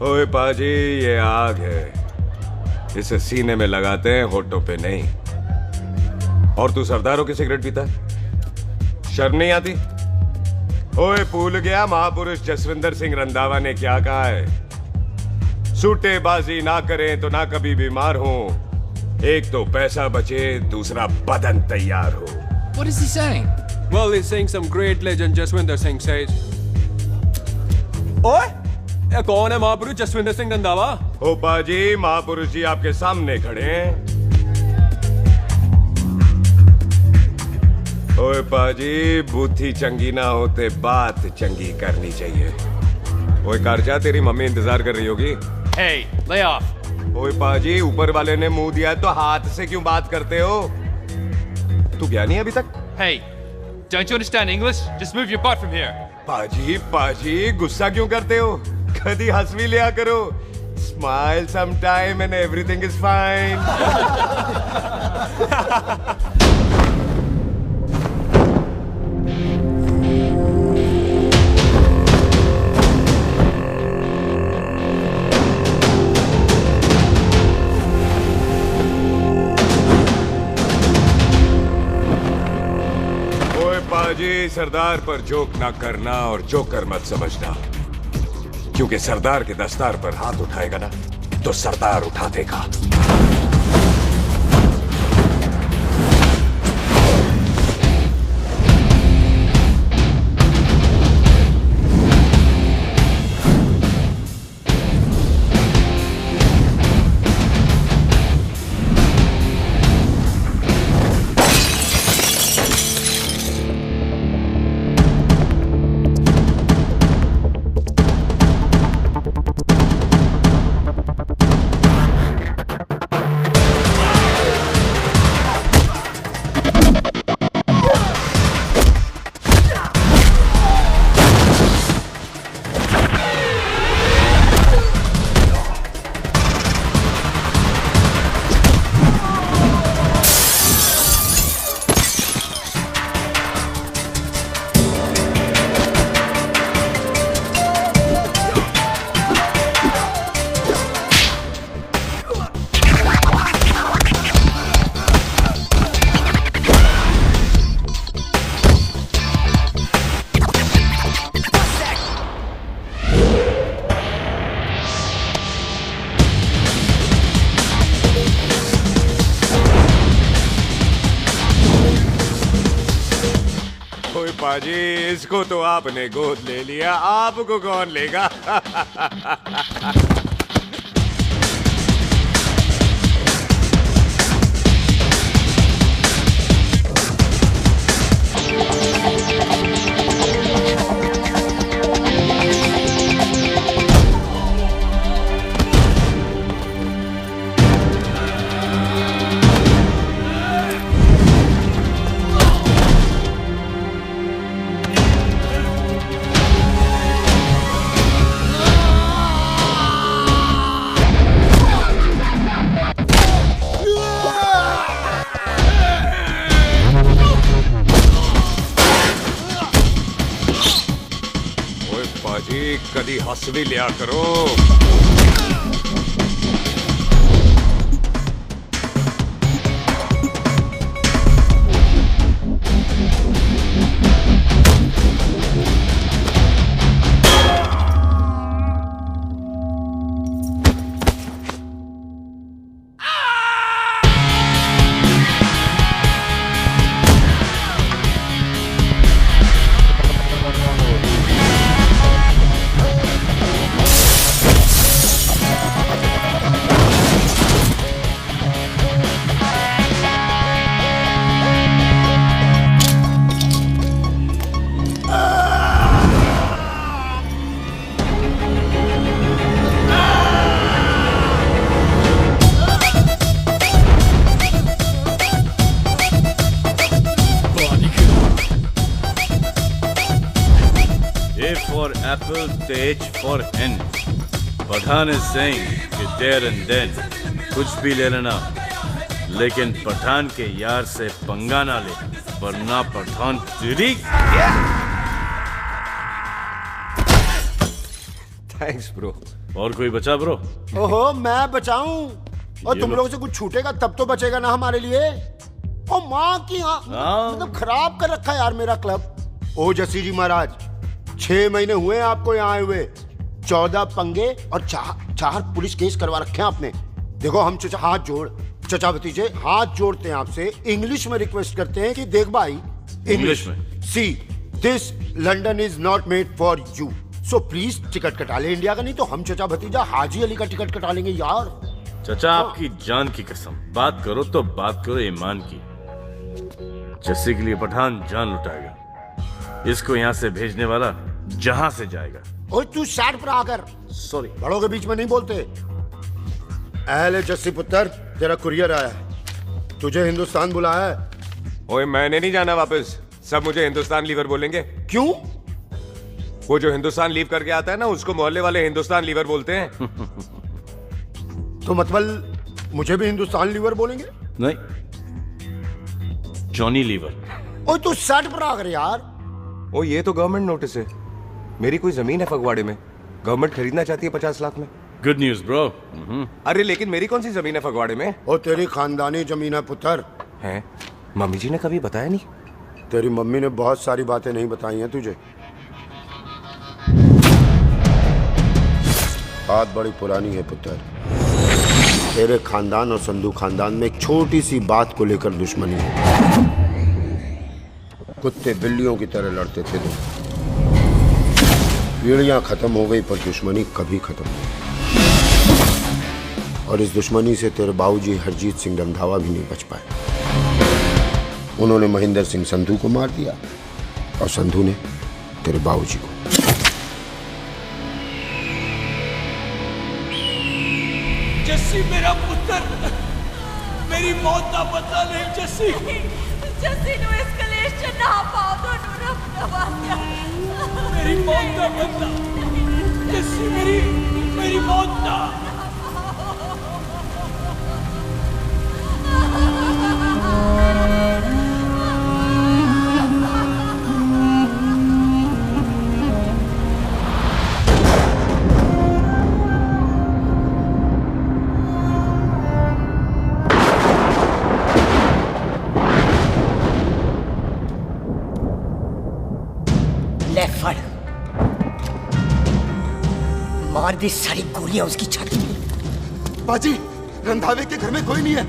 ओए पाजी, ये आग है, इसे सीने में लगाते हैं, होठों पे नहीं। और तू सरदारों की सिगरेट पीता है? शर्म नहीं आती? ओए भूल गया महापुरुष जसविंदर सिंह रंधावा ने क्या कहा है? सूटेबाजी ना करें तो ना कभी बीमार हो। एक तो पैसा बचे, दूसरा बदन तैयार हो। What is he saying? Well, he's saying some great legend Jaswinder Singh says. ओए, ये कौन है महापुरुष जसविंदर सिंह रंधावा? ओ पाजी, महापुरुष जी आपके सामने खड़े हैं। ओए पाजी, बुद्धि चंगी ना होते बात चंगी करनी चाहिए। ओए कारजा, तेरी मम्मी इंतजार कर रही होगी। Hey, lay off. ओए पाजी, ऊपर वाले ने मुंह दिया तो हाथ से क्यों बात करते हो? तू गया नहीं अभी तक? Hey, don't you understand English? Just move your butt from here. पाजी, गुस्सा क्यों करते हो? कभी हंस भी लिया करो। Smile sometime and everything is fine. पाजी, सरदार पर जोक ना करना और जोकर मत समझना, क्योंकि सरदार के दस्तार पर हाथ उठाएगा ना तो सरदार उठा देगा। पाजी, इसको तो आपने गोद ले लिया, आपको कौन लेगा? पाजी, कभी हंस भी लिया करो। for apple, the H for hen. Pathan is saying कि there and then कुछ भी ले लेना, लेकिन पठान के यार से पंगा ना ले, वरना पठान तेरी। Thanks, bro. और कोई बचा ब्रो? ओहो, मैं बचाऊं? और ये तुम लो। लोगों से कुछ छूटेगा तब तो बचेगा ना हमारे लिए। ओ माँ की मतलब खराब कर रखा है यार मेरा क्लब। ओ जसी जी महाराज, 6 महीने हुए हैं आपको यहाँ आए हुए। 14 पंगे और 4 पुलिस केस करवा रखे हैं आपने। देखो हम चचा हाथ जोड़, चचा भतीजे हाथ जोड़ते हैं आपसे, इंग्लिश में रिक्वेस्ट करते हैं कि देख भाई, इंग्लिश में? See this London is not made for you, so please ticket कटा ले इंडिया का, नहीं तो हम चचा भतीजा हाजी अली का टिकट कटा लेंगे यार। चाचा आपकी जान की कसम, बात करो तो बात करो ईमान की। जस्सी के लिए पठान जान लुटाएगा। इसको यहाँ से भेजने वाला जहां से जाएगा। ओए तू साइड पर आकर, सॉरी, बड़ों के बीच में नहीं बोलते। अहले जस्सी पुत्र, तेरा कुरियर आया है, तुझे हिंदुस्तान बुलाया है। ओए मैंने नहीं जाना वापस, सब मुझे हिंदुस्तान लीवर बोलेंगे। क्यों? वो जो हिंदुस्तान लीव करके आता है ना, उसको मोहल्ले वाले हिंदुस्तान लीवर बोलते हैं। तो मतलब मुझे भी हिंदुस्तान लीवर बोलेंगे? नहीं, जॉनी लीवर। ओए तू साइड पर आकर यार। ओ ये तो गवर्नमेंट नोटिस है। मेरी कोई जमीन है फगवाड़े में, गवर्नमेंट खरीदना चाहती है 50 लाख में। Good news bro. अरे लेकिन मेरी कौन सी जमीन है फगवाड़े में? ओ तेरी खानदानी जमीन है पुत्र। है? मम्मी जी ने कभी बताया नहीं? तेरी मम्मी ने बहुत सारी बातें नहीं बताई हैं तुझे। बात बड़ी पुरानी है पुत्र। तेरे खानदान और संधू खानदान में एक छोटी सी बात को लेकर दुश्मनी है। कुत्ते बिल्लियों की तरह लड़ते थे तुम। पीढ़ियां खत्म हो गई पर दुश्मनी कभी खत्म नहीं। और इस दुश्मनी से तेरे बाबूजी हरजीत सिंह रंधावा भी नहीं बच पाए। उन्होंने महेंद्र सिंह संधू को मार दिया और संधू ने तेरे बाबूजी को। जस्सी मेरा पुत्र, मेरी मौत का बदला नहीं जस्सी। जस्सी नु इस कलेश च ना पाओ दोनों रब नवाज़ा। मेरी मौत का बदला जस्सी, मेरी मौत का। मार दी सारी गोलियां उसकी छाती में। बाजी, रंधावे के घर में कोई नहीं है,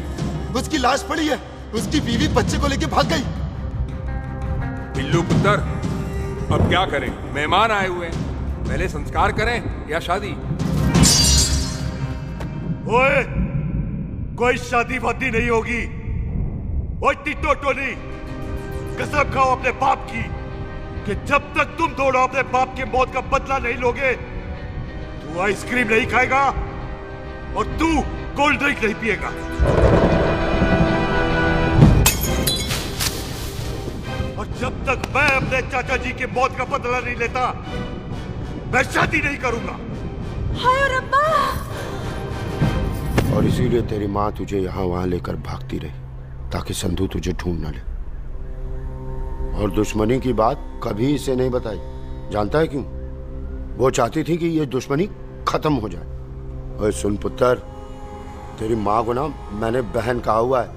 उसकी लाश पड़ी है, उसकी बीवी बच्चे को लेके भाग गई। बिल्लू पुत्र, अब क्या करें? मेहमान आए हुए हैं, पहले संस्कार करें या शादी? ओए, कोई शादी वादी नहीं होगी। ओए टिट्टो टोनी, कसम खाओ अपने बाप की कि जब तक तुम दोनों अपने बाप की मौत का बदला नहीं लोगे, तू आइसक्रीम नहीं खाएगा और तू कोल्ड ड्रिंक नहीं पिएगा। और जब तक मैं अपने चाचा जी की मौत का बदला नहीं लेता, मैं शादी नहीं करूंगा। हाय रब्बा! और इसीलिए तेरी माँ तुझे यहाँ वहां लेकर भागती रही, ताकि संधू तुझे ढूंढ न ले। और दुश्मनी की बात कभी इसे नहीं बताई। जानता है क्यों? वो चाहती थी कि ये दुश्मनी खत्म हो जाए। और सुन पुत्र, तेरी माँ को ना मैंने बहन कहा हुआ है,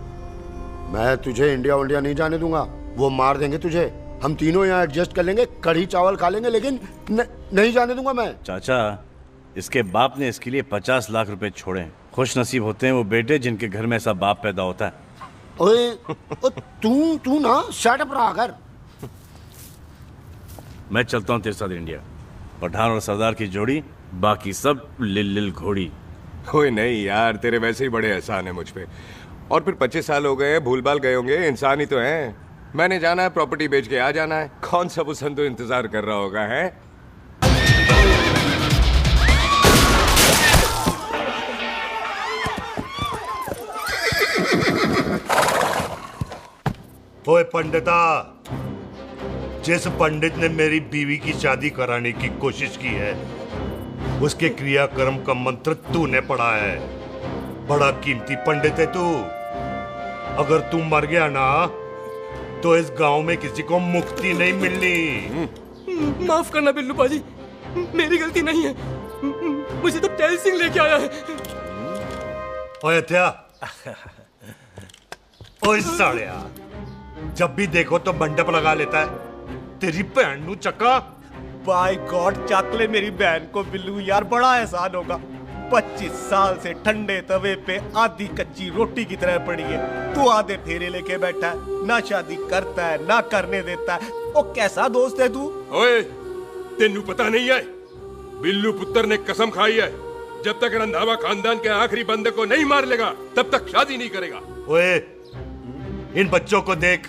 मैं तुझे इंडिया इंडिया नहीं जाने दूंगा। वो मार देंगे तुझे, हम तीनों यहाँ एडजस्ट कर लेंगे, कढ़ी चावल खा लेंगे, लेकिन नहीं जाने दूंगा मैं। चाचा, इसके बाप ने इसके लिए 50 लाख रुपए छोड़े। खुश नसीब होते हैं वो बेटे जिनके घर में ऐसा बाप पैदा होता है। ओए तू ना शट पर आकर। मैं चलता हूँ तेरे साथ इंडिया। पठान और सरदार की जोड़ी, बाकी सब लिल घोड़ी। ओए नहीं यार, तेरे वैसे ही बड़े एहसान है मुझ पे। और फिर 25 साल हो गए, भूल भाल गए होंगे, इंसान ही तो हैं। मैंने जाना है, प्रॉपर्टी बेच के आ जाना है। कौन सा वो संधू इंतजार कर रहा होगा है? ओए पंडिता, जिस पंडित ने मेरी बीवी की शादी कराने की कोशिश की है, उसके क्रियाक्रम का मंत्र तूने पढ़ा है। बड़ा कीमती पंडित है तू। अगर तू मर गया ना, तो इस गांव में किसी को मुक्ति नहीं मिलनी। माफ करना बिल्लू बाजी, मेरी गलती नहीं है। मुझे तो टहल सिंह लेके आया है। ओए हत्या, ओए सालिया, जब भी देखो तो मंडप लगा लेता है। तेरी बहन नू चक्का। बाय गॉड, चक ले मेरी बहन को बिल्लू यार, बड़ा एहसान होगा। 25 साल से ठंडे तवे पे आधी कच्ची रोटी की तरह पड़ी है। तू आधे फेरे लेके बैठा है, ना शादी करता है ना करने देता है। ओ कैसा दोस्त है तू? ओए, तेनू पता नहीं है, बिल्लू पुत्र ने कसम खाई है, जब तक रंधावा खानदान के आखिरी बंदे को नहीं मार लेगा तब तक शादी नहीं करेगा। ओए, इन बच्चों को देख।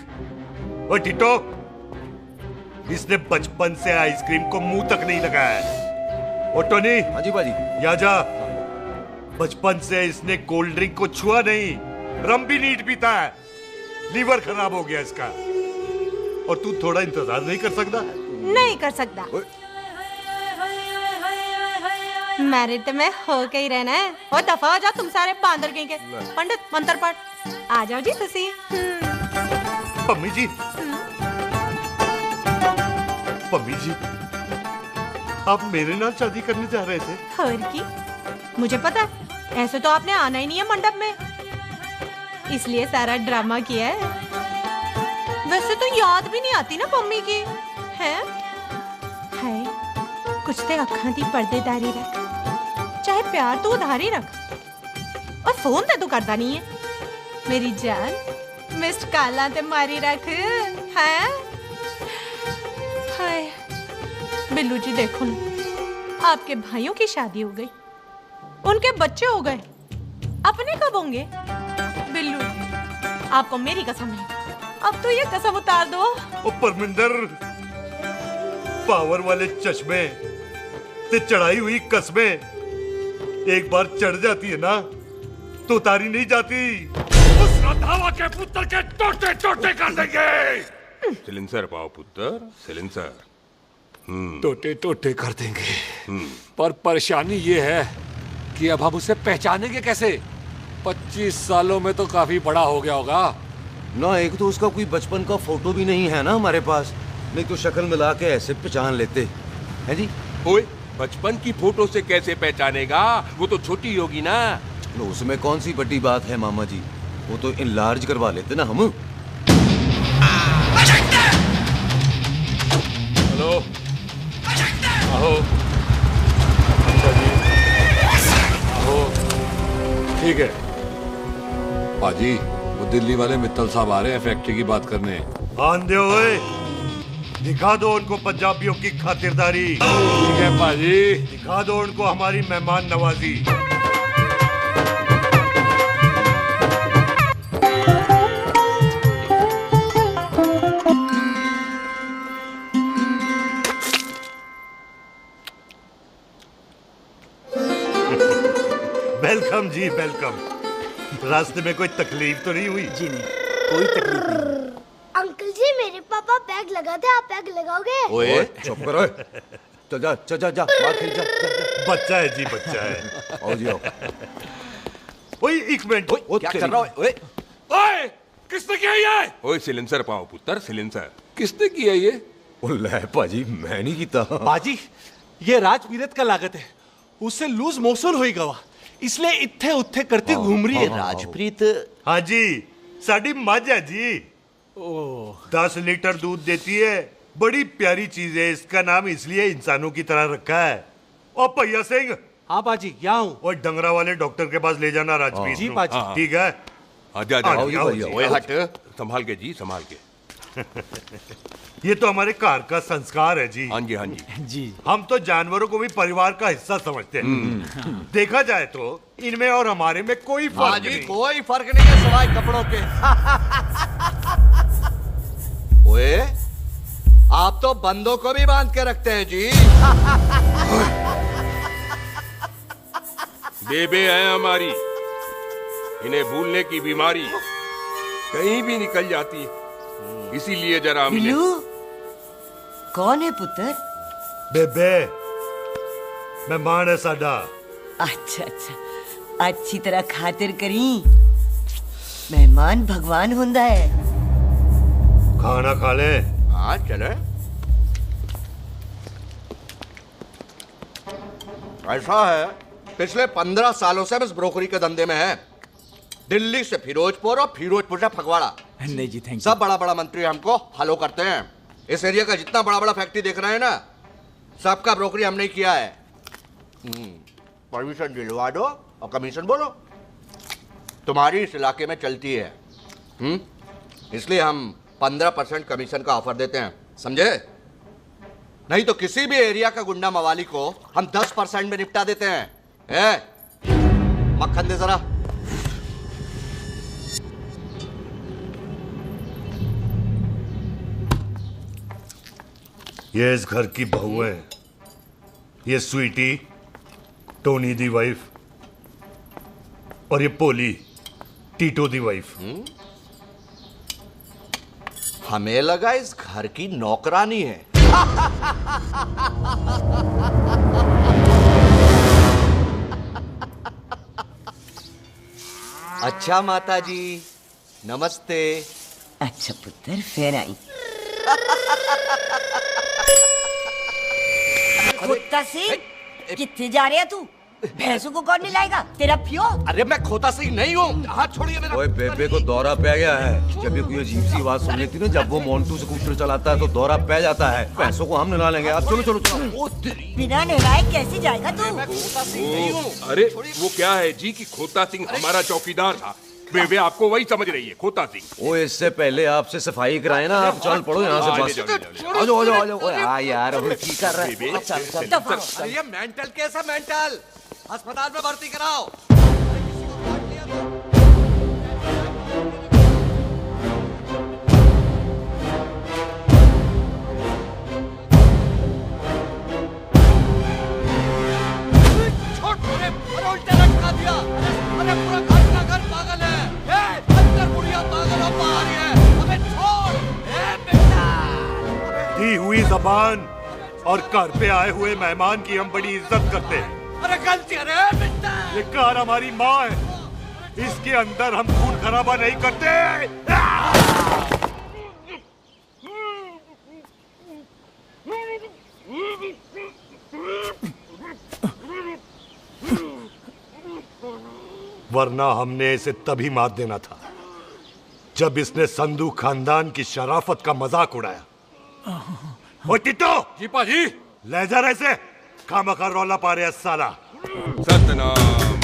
ओए टिटो, इसने बचपन से आइसक्रीम को मुंह तक नहीं लगाया है। ओ टोनी। हाँ जी बाजी। यहाँ जा। बचपन से इसने कोल्ड ड्रिंक को छुआ नहीं, रम भी नीट पीता है। लीवर खराब हो गया इसका। और तू थोड़ा इंतजार नहीं कर सकता? नहीं कर सकता। मैरिड में हो के ही रहना है। और दफा हो जाओ तुम सारे बांदर कहीं के। पंडित मंत्र पढ़। आ जाओ जी तुसी। पम्मी जी, पम्मी जी, आप मेरे नाल शादी करने जा रहे थे? और की मुझे पता है, ऐसे तो आपने आना ही नहीं है मंडप में, इसलिए सारा ड्रामा किया है। वैसे तो याद भी नहीं आती ना मम्मी की है। कुछ ते अखां दी पर्देदारी रख, चाहे प्यार तो उधारी रख, और फोन ते तू करता नहीं है। मेरी जान मिस्ड काला ते मारी रख है। हाय बिल्लू जी, देखो ना, आपके भाइयों की शादी हो गई, उनके बच्चे हो गए, अपने कब होंगे? बिल्लू आपको मेरी कसम है, अब तो ये कसम उतार दो। ओ परमिंदर, पावर वाले चश्मे ते चढ़ाई हुई कस्में एक बार चढ़ जाती है ना तो उतारी नहीं जाती। उस रंधावा के पुत्र के टोटे टोटे कर देंगे। सिलेंसर पाओ पुत्र, सिलेंसर। टोटे टोटे कर देंगे। पर परेशानी ये है कि अब हम उसे पहचानेंगे कैसे? 25 सालों में तो काफी बड़ा हो गया होगा ना। एक तो उसका कोई बचपन का फोटो भी नहीं है ना हमारे पास, नहीं तो शक्ल मिला के ऐसे पहचान लेते हैं जी। ओए, बचपन की फोटो से कैसे पहचानेगा? वो तो छोटी होगी ना। उसमें कौन सी बड़ी बात है मामा जी, वो तो इनलार्ज करवा लेते ना हम। हेलो, आहो, आहो, ठीक है पाजी, वो दिल्ली वाले मित्तल साहब आ रहे हैं फैक्ट्री की बात करने। आंधे ओए, दिखा दो उनको पंजाबियों की खातिरदारी। ठीक है पाजी, दिखा दो उनको हमारी मेहमान नवाजी। वेलकम जी, वेलकम। रास्ते में कोई तकलीफ तो नहीं हुई? जी नहीं, कोई तकलीफ नहीं। अंकल जी, मेरे पापा पैग लगाते, आप पैग लगाओगे? ओए चुप करो। चल जा चल जा जा, बाहर खेल जा, जा। बच्चा है जी, बच्चा है। आओ जी आओ। ओए एक मिनट, क्या कर रहा है? ओए ओए, किसने किया ये? ओए सिलेंसर पाओ पुत्र, सिलेंसर। किसने किया ये? ले पाजी, मैं नहीं कीता। बाजी, ये राजवीरत का लागत है, उससे लूज मोशन होई गवा, इसलिए इत्थे उत्थे करती घूम रही है। राजप्रीत? हाँ जी, साडी मझ है जी। 10 लीटर दूध देती है, बड़ी प्यारी चीज है। इसका नाम इसलिए इंसानों की तरह रखा है। और भैया सिंह। हाँ बाजी, यहाँ हूँ। और डंगरा वाले डॉक्टर के पास ले जाना राजप्रीत। जी बाजी। ठीक है। आजा ओए हट, संभाल के जी, संभाल के। ये तो हमारे घर का संस्कार है जी। हाँ जी, हाँ जी जी। हम तो जानवरों को भी परिवार का हिस्सा समझते हैं। देखा जाए तो इनमें और हमारे में कोई फर्क नहीं। कोई फर्क नहीं है सिवाय कपड़ों के। ओए, आप तो बंदों को भी बांध के रखते हैं जी। बेबे है हमारी, इन्हें भूलने की बीमारी कहीं भी निकल जाती है, इसीलिए जरा मिले। कौन है पुत्र? बेबे मेहमान है साडा। अच्छा अच्छा, अच्छी तरह खातिर करी। मेहमान भगवान हुंदा है। खाना खा ले। हाँ चले। ऐसा है पिछले 15 सालों से हम इस ब्रोकरी के धंधे में हैं। दिल्ली से फिरोजपुर और फिरोजपुर से फगवाड़ा। नहीं जी, थैंक यू। सब बड़ा बड़ा मंत्री हमको फॉलो करते हैं। इस एरिया का जितना बड़ा बड़ा फैक्ट्री देख रहे हैं ना, सबका ब्रोकरी हमने ही किया है। परमिशन दिलवा दो और कमीशन बोलो। तुम्हारी इस इलाके में चलती है। इसलिए हम 15% कमीशन का ऑफर देते हैं, समझे? नहीं तो किसी भी एरिया का गुंडा मवाली को हम 10% में निपटा देते हैं। मक्खन दे जरा। ये इस घर की बहू है। ये स्वीटी, टोनी दी वाइफ, और ये पोली, टीटो दी वाइफ। हमें लगा इस घर की नौकरानी है। अच्छा माता जी, नमस्ते। अच्छा पुत्र, फिर आई। कुत्ता सिंह, कितने जा रहे है तू? भैंसों को कौन मिलाएगा? तेरा प्यो? अरे मैं खोता सिंह नहीं हूँ। हाथ छोड़िए मेरा। ओए बेबे को दौरा पै गया है। जब भी कोई अजीब सी आवाज सुन लेती ना, जब वो मोन्टू स्कूटर चलाता है तो दौरा पै जाता है। पैसों को हम निला लेंगे। आप चलो चलो चलो। बिना नहलाए कैसे जाएगा तू? अरे वो क्या है जी कि खोता सिंह हमारा चौकीदार था। बेबे आपको वही समझ रही है, खोता सिंह। ओ इससे पहले आपसे सफाई कराए ना। आप चल पड़ो यहाँ से बस। आ जाओ आ जाओ आ जाओ। हाँ यार, अब की कर रहा है? ये मेंटल केस है, मेंटल। अस्पताल में भर्ती कराओ। उल्टे लटका दिया। अरे पूरा घर का घर पागल है। अंदर बुढ़िया पागल और बाहर है। अबे छोड़। बेटा दी हुई जबान और घर पे आए हुए मेहमान की हम बड़ी इज्जत करते हैं। अरे गलती है बेटा। ये कार हमारी माँ है। इसके अंदर हम खून खराबा नहीं करते। वरना हमने इसे तभी मार देना था जब इसने संधू खानदान की शराफत का मजाक उड़ाया। ओ टिट्टो जी पाजी, ले जा रहे से खामखा रौला पा रहे साला। सतनाम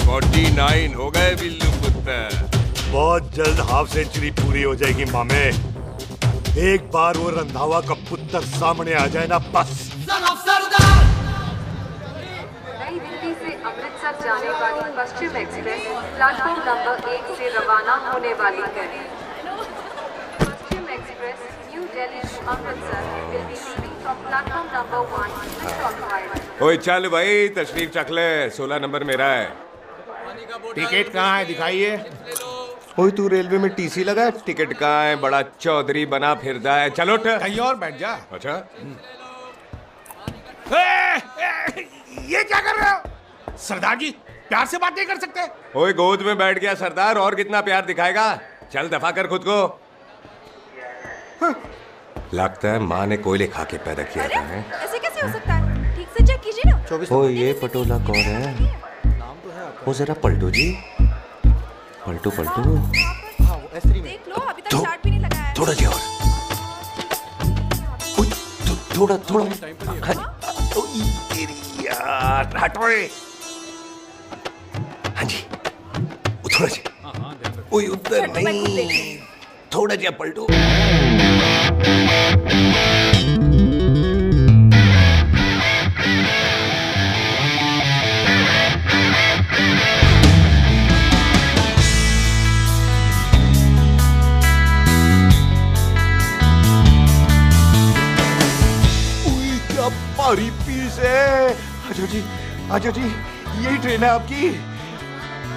49 हो गए बिल्लू पुत्र। बहुत जल्द हाफ सेंचुरी पूरी हो जाएगी मामे। एक बार वो रंधावा का पुत्र सामने आ जाए ना, बस। नई दिल्ली से अमृतसर जाने वाली पश्चिम एक्सप्रेस प्लेटफॉर्म नंबर 1 से रवाना होने वाली है। Paschim express new Delhi to Amritsar will be leaving from platform number 1 to Clockwise। ओए चल भाई, तशरीफ चख ले। 16 नंबर मेरा है। टिकट कहाँ है? दिखाइए। ओए तू रेलवे में टीसी लगा, टिकट कहाँ है? बड़ा चौधरी बना फिरदा है। चलो कहीं और बैठ जा। अच्छा, ये क्या कर रहे हो? सरदार जी, प्यार से बात नहीं कर सकते? ओए गोद में बैठ गया सरदार, और कितना प्यार दिखाएगा? चल दफा कर खुद को। लगता है माँ ने कोयले खा के पैदा किया था। ऐसे कैसे हो सकता है? ठीक से चेक कीजिए ना। ओ ये पटोला कौन है? वो जरा पलटो जी, पलटो पलटो। देख लो, अभी तक स्टार्ट भी नहीं लगा है। थोड़ा जी और। थोड़ा थोड़ा। यार हटो। हाँ जी, थोड़ा जी। ओए उधर नहीं, थोड़ा जी पलटो। भारी पीस है। आजो जी, आजो जी, यही ट्रेन है आपकी।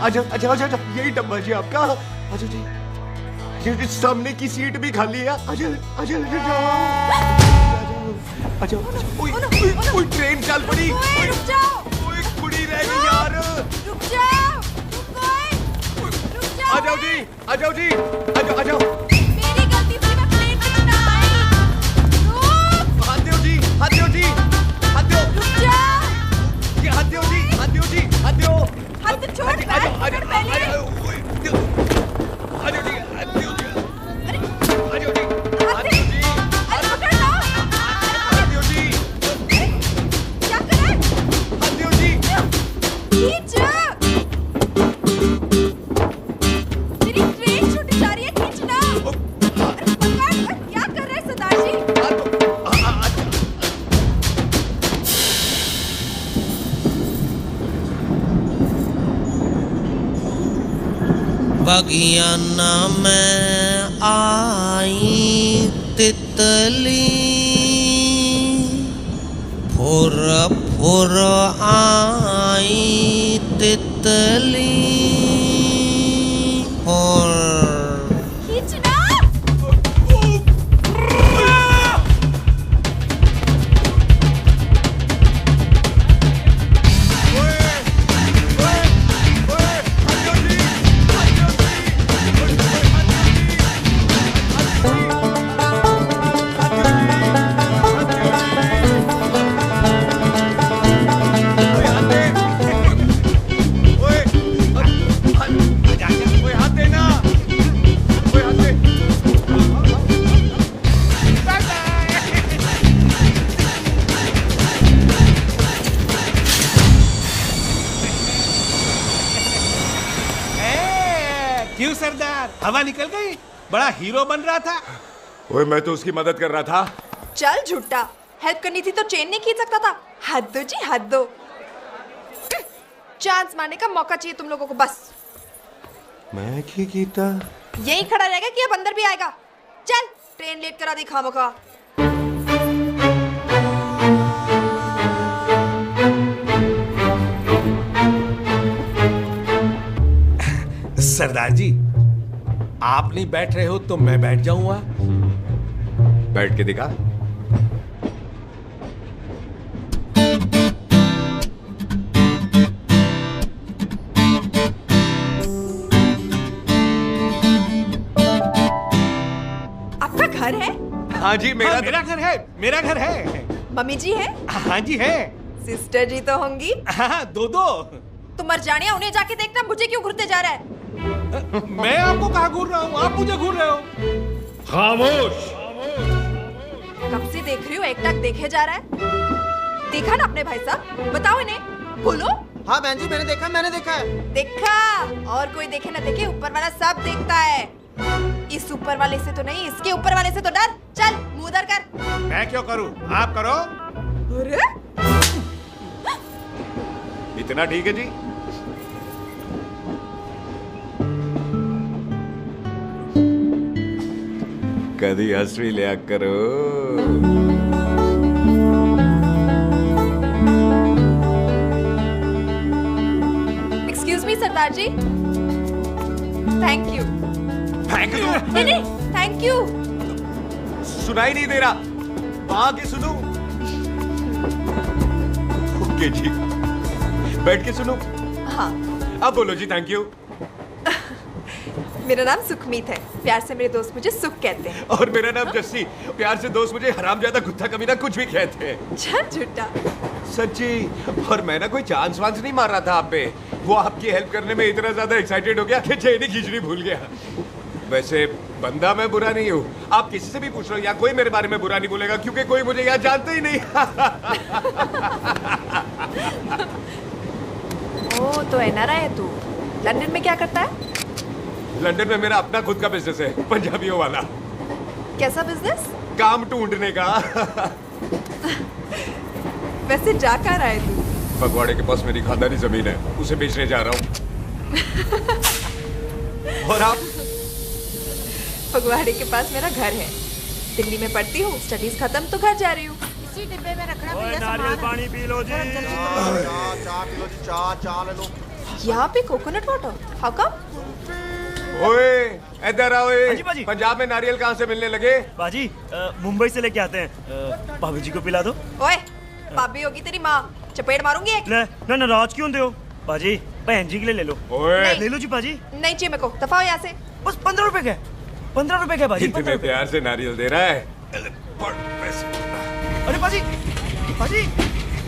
आजो आजो आजो, यही डब्बा जी आपका। आजो जी, ये सामने की सीट भी खाली है। आजो आजो आजो। ओए ट्रेन चल पड़ी। रुक जाओ। ओए कुड़ी रह गई यार। रुक जाओ। रुक जाओ। आ जाओ जी, आ जाओ जी, आ जाओ आ जाओ। मेरी गलती से मैं प्लेन में ना आई। हाथ दो जी, हाथ दो जी, हाथ दो। रुक जाओ। बगियाना में आई तितली फुर फुर आई तितली फुर। क्यों सरदार, हवा निकल गई? बड़ा हीरो बन रहा था। ओए मैं तो उसकी मदद कर रहा था। चल झूठा, हेल्प करनी थी तो चेन नहीं खींच सकता था। हद दो जी, हद दो। चांस मारने का मौका चाहिए तुम लोगों को बस। मैं क्या कीता? यही खड़ा रहेगा कि अब अंदर भी आएगा? चल ट्रेन लेट करा दी खामखा। सरदार जी, आप नहीं बैठ रहे हो तो मैं बैठ जाऊंगा। बैठ के दिखा। आपका घर है? हाँ जी, मेरा घर है, मेरा घर है। मम्मी जी है? हाँ जी है। सिस्टर जी तो होंगी? हाँ, दो। तुम मर जाने, उन्हें जाके देखना मुझे क्यों घूरते जा रहा है। मैं आपको कहाँ घूर रहा हूँ? आप मुझे घूर रहे हो। खामोश। कब से देख रही हो, एक टक देखे जा रहा है। देखा ना अपने भाई साहब, बताओ इन्हें। बोलो। हाँ बहन जी, मैंने देखा है। देखा? और कोई देखे ना देखे, ऊपर वाला सब देखता है। इस ऊपर वाले से तो नहीं, इसके ऊपर वाले से तो डर। चल मुंह उधर कर। मैं क्यों करूँ? आप करो। अरे इतना ठीक है जी? कभी हंस भी लिया करो। एक्सक्यूज मी सरदार जी। Thank you. Thank you? नहीं, थैंक यू। सुनाई नहीं दे रहा, वहां के सुनूं? ओके जी, बैठ के सुनूं? हाँ। अब बोलो जी थैंक यू। मेरा नाम सुखमीत है, प्यार से मेरे दोस्त मुझे सुख कहते हैं। और मेरा नाम जस्सी, प्यार से दोस्त मुझे हरामजादा, कुत्ता कमीना कुछ भी कहते हैं। चल झूठा। सच्ची। और मैं ना कोई चांस वांस नहीं मार रहा था आप पे, वो आपकी हेल्प करने में इतना ज्यादा एक्साइटेड हो गया कि चेन ही खींचनी भूल गया। वैसे बंदा मैं बुरा नहीं हूँ, आप किसी से भी पूछ लो, यहाँ कोई मेरे बारे में बुरा नहीं बोलेगा क्योंकि कोई मुझे यहाँ जानता ही नहीं। ओ तो एनआरआई है तू। लंदन में क्या करता है? लंदन में मेरा अपना खुद का बिजनेस है, पंजाबियों वाला। कैसा बिजनेस? काम ढूंढने का। वैसे जा कहाँ रहा है तू? फगवाड़े के पास मेरी खानदानी जमीन है, उसे बेचने जा रहा हूँ। और आप? फगवाड़े के पास मेरा घर है, दिल्ली में पढ़ती हूँ, स्टडीज खत्म तो घर जा रही हूँ। इसी डिब्बे में रखना भैया नारियल पानी पी लो जी। चाय पी लो जी, चाय ले लो। यहाँ पे कोकोनट वाटर? How come? ओए इधर आओ। बाजी, बाजी। पंजाब में नारियल कहाँ से मिलने लगे? बाजी मुंबई से लेके आते हैं, भाभी जी को पिला दो। ओए भाभी होगी तेरी माँ, चपेट मारूंगी एक। ना नाराज क्यों दे हो बाजी, बहन जी के लिए ले लो। ओए ले लो जी बाजी। नहीं चाहिए मेरे को, दफा हो यहाँ से। बस 15 रुपए के, 15 रुपए के बाजी। इतने प्यार से नारियल दे रहा है। अरे बाजी बाजी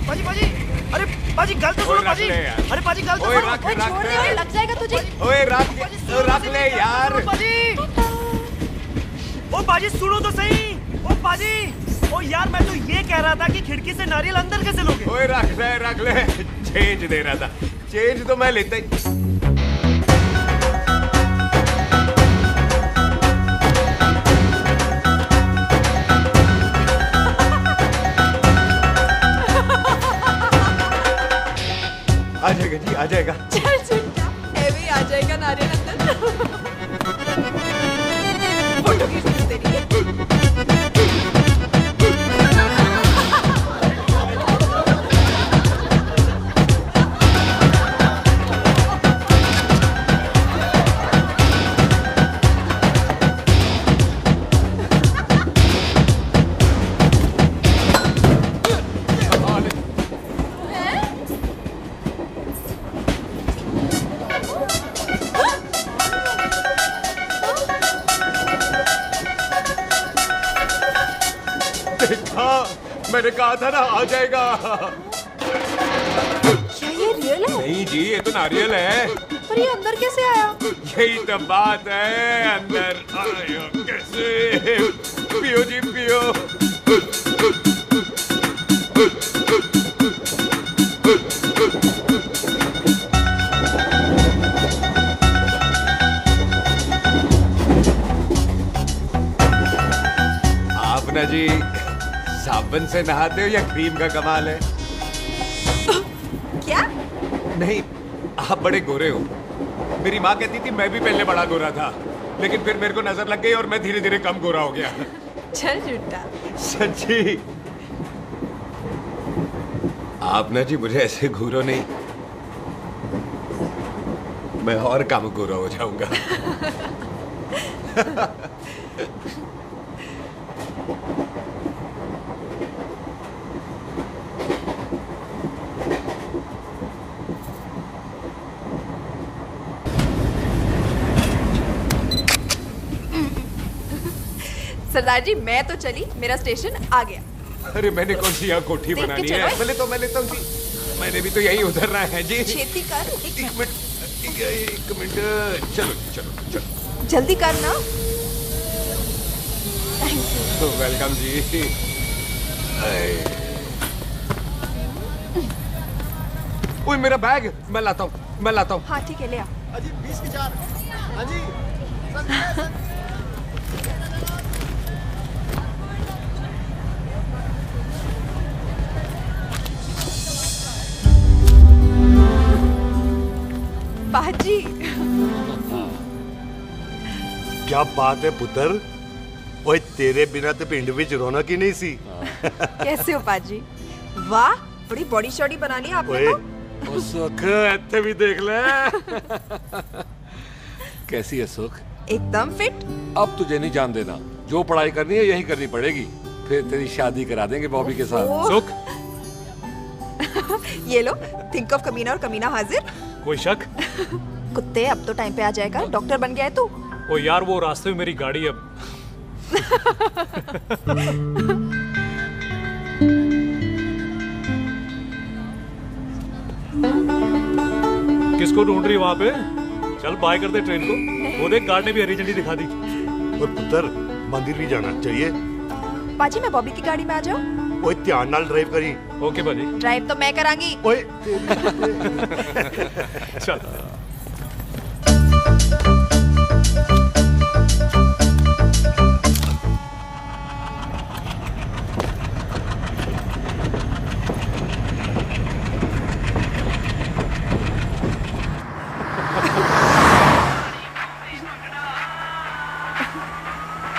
बाजी बाजी, अरे बाजी गलत तो सुनो बाजी। अरे बाजी गलत तो सुनो। ओए छोड़ दे, ओए लग जाएगा तुझे। ओए रख ले यार। बाजी ओ बाजी सुनो तो सही। ओ बाजी ओ यार, मैं तो ये कह रहा था कि खिड़की से नारियल अंदर कैसे लोगे? ओए रख ले। चेंज दे रहा था, चेंज तो मैं लेता ही। आ जाएगा जी, आ जाएगा। चल झूठा, हैवी आ जाएगा नारियल अंदर। फोटो खींचनी तेरी। मैंने कहा था ना आ जाएगा। क्या ये रियल है? नहीं जी, ये तो नारियल है। पर ये अंदर कैसे आया? यही तो बात है, अंदर आया कैसे? पियो जी पियो। आप ना जी साबुन से नहाते हो या क्रीम का कमाल है? क्या? नहीं, आप बड़े गोरे हो। मेरी माँ कहती थी मैं भी पहले बड़ा गोरा था, लेकिन फिर मेरे को नजर लग गई और मैं धीरे धीरे कम गोरा हो गया। चल झूठा। सच्ची। आप ना जी मुझे ऐसे घूरो नहीं, मैं और कम गोरा हो जाऊंगा। सरदार जी मैं तो चली, मेरा स्टेशन आ गया। अरे मैंने कौन सी यहाँ कोठी बनानी है? पहले तो मैं लेता हूँ जी। मैंने भी तो यही उधरना है जी। छेती कर। एक मिनट। चलो चलो चलो जल्दी कर ना। वेलकम जी। ओए मेरा बैग मैं लाता हूँ। हाँ ठीक है ले आ। अजी 20 के 4। अजी बाजी। क्या बात है पुत्र? ओए तेरे बिना तो पिंड विच रौनक ही नहीं सी। कैसे हो पाजी? वाह बड़ी बॉडी शॉडी बना ली आपने तो। ओ सुख ऐसे भी देख ले। कैसी है सुख? एकदम फिट। अब तुझे नहीं जान देना, जो पढ़ाई करनी है यही करनी पड़ेगी, फिर तेरी शादी करा देंगे बॉबी के साथ। सुख ये लो, थिंक ऑफ कमीना और कमीना हाजिर। कोई शक? कुत्ते अब तो टाइम पे आ जाएगा, डॉक्टर बन गया है तू। ओ यार वो रास्ते में मेरी गाड़ी अब। किसको ढूंढ रही वहां पे? चल बाय कर दे ट्रेन को। वो देख गार्ड ने भी हरी झंडी दिखा दी। और पुत्र मंदिर भी जाना चाहिए। बाजी मैं बॉबी की गाड़ी में आ जाऊं? ओए ध्यान नाल ड्राइव करी। ओके बाजी। ड्राइव तो मैं करांगी। ओए चल।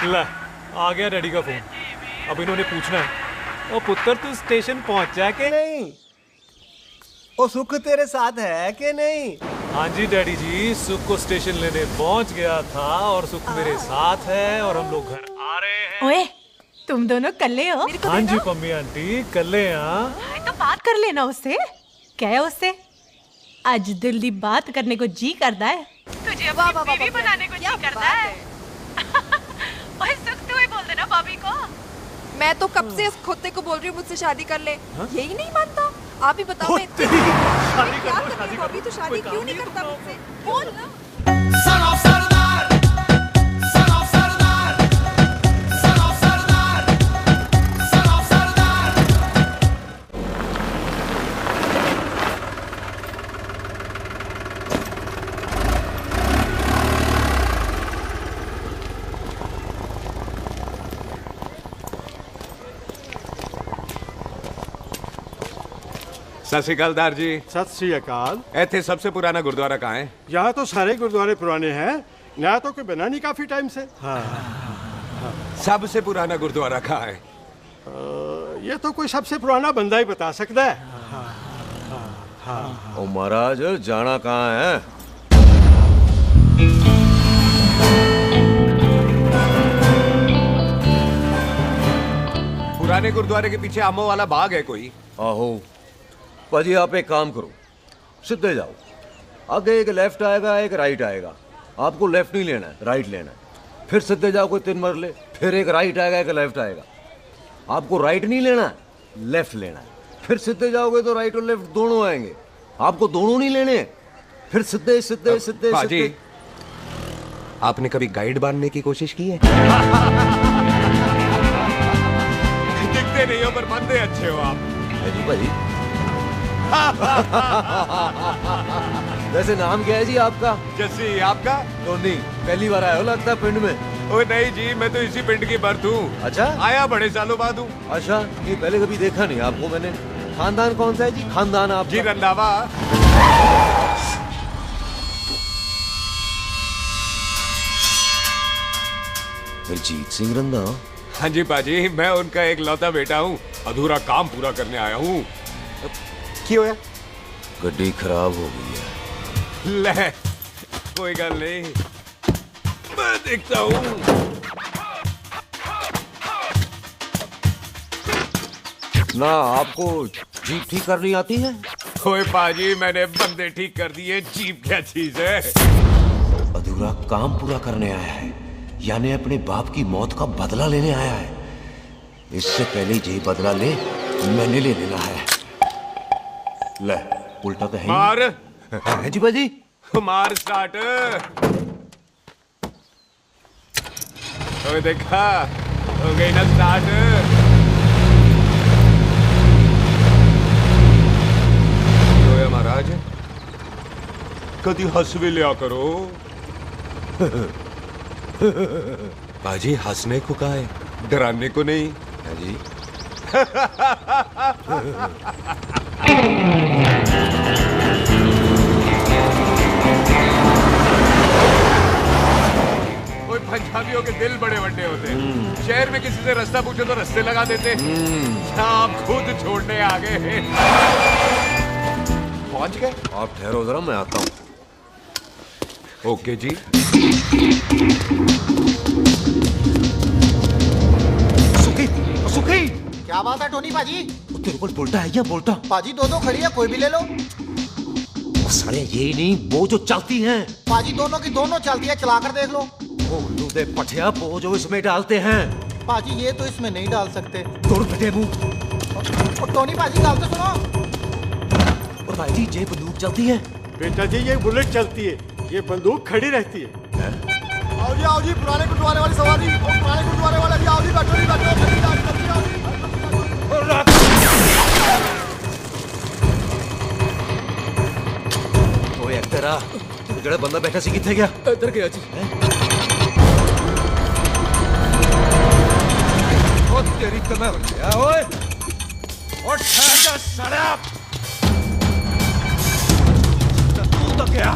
ला आ गया डैडी का फोन। अब इन्होंने पूछना है, ओ पुत्र तू स्टेशन पहुंचा के नहीं? ओ सुख तेरे साथ है कि नहीं? हाँ जी डैडी जी, सुख को स्टेशन लेने पहुंच गया था और सुख मेरे साथ है और हम लोग घर आ रहे हैं। ओए तुम दोनों कल्ले हो? हाँ जी पम्मी आंटी कल्ले। हाँ तो बात कर लेना उससे। क्या है उससे? आज दिल दी बात करने को जी करता है। तुझे अपनी बीवी बनाने को जी करता है। ओए सुख तू ही बोल देना भाभी को। मैं तो कब से इस खोते को बोल रही हूँ मुझसे शादी कर ले। यही नहीं मानता। आप ही बताओ मैं शादी कर लो। अभी तो शादी क्यों नहीं करता मुझसे? बोल ना। सत श्री अकाल दार जी। सत श्री अकाल। ऐथे सबसे पुराना गुरुद्वारा कहाँ है? यहाँ तो सारे गुरुद्वारे पुराने हैं, नया तो कोई बना नहीं काफी टाइम से। हाँ। सबसे पुराना गुरुद्वारा कहाँ है? ये तो कोई सबसे पुराना बंदा ही बता सकता है। ओ महाराज जाना कहाँ है? पुराने गुरुद्वारे के पीछे आमों वाला बाग है कोई? आहो पाजी, आप एक काम करो, सीधे जाओ। आगे एक लेफ्ट आएगा, एक राइट आएगा। आपको लेफ्ट नहीं लेना है, राइट लेना है। फिर सीधे जाओ कोई 3 मरले, फिर एक राइट आएगा, एक लेफ्ट आएगा। आपको राइट नहीं लेना है, लेफ्ट लेना है। फिर सीधे जाओगे तो राइट और लेफ्ट दोनों आएंगे। आपको दोनों नहीं लेने, फिर सीधे सीधे सीधे पाजी, आपने कभी गाइड बांधने की कोशिश की है? दिखते नहीं हो पर बंदे अच्छे हो आप। जी भाई। वैसे नाम क्या है जी आपका? जस्सी। आपका? टोनी। पहली बार आया हो लगता है पिंड में। ओ नहीं जी, मैं तो इसी पिंड की बर्थ हूँ। अच्छा, आया बड़े सालों बाद हूँ। अच्छा, ये पहले कभी देखा नहीं आपको मैंने। खानदान कौन सा है जी? खानदान आप? जी रंधावा। जीत सिंह रंधावा? हाँ जी पाजी, मैं उनका एक लौता बेटा हूँ। अधूरा काम पूरा करने आया हूँ। क्यों है? गड्डी खराब हो गई है। ले, कोई गल नहीं, मैं देखता हूँ। ना आपको जीप ठीक करनी आती है? ओए पाजी, मैंने बंदे ठीक कर दिए, जीप क्या चीज है? अधूरा काम पूरा करने आया है, यानी अपने बाप की मौत का बदला लेने आया है। इससे पहले ये बदला ले, मैंने ले लेना है। ले, उल्टा तो है। मार। है जी बाजी। मार स्टार्ट। ओए देखा, हो गई ना स्टार्ट। महाराज कभी हंस भी लिया करो। बाजी हंसने को कहा है, डराने को नहीं है जी। कोई पंजाबियों के दिल बड़े बड़े होते हैं। शहर में किसी से रास्ता पूछो तो रास्ते लगा देते। आप खुद छोड़ने आ गए। पहुंच गए? आप ठहरो जरा, मैं आता हूँ। ओके जी। सुखी, सुखी। क्या बात है टोनी पाजी? तेरे ऊपर बोलता है या बोलता? पाजी दो खड़ी है, कोई भी ले लो। सारे ये नहीं, वो जो चलती हैं। पाजी दोनों की दोनों चलती है, चला कर देख लो। दे पठिया, वो जो इसमें डालते हैं। पाजी ये तो इसमें नहीं डाल सकते। तोड़ फटे मुंह। टोनी पाजी गाल तो सुनो। भाई जी, ये बंदूक चलती है? बेटा जी, ये बुलेट चलती है, ये बंदूक खड़ी रहती है। आओ जी, पुराने गुरुद्वारे वाली सवारी। पुराने गुरुद्वारे वाले भी आओ जी, बैठो जी, बैठो। ओए तेरा जड़ा बंदा बैठा सी किथे गया? इधर गया जी। ओ तेरी कमा गया ओए। और ठहर जा साला। तू तो क्या?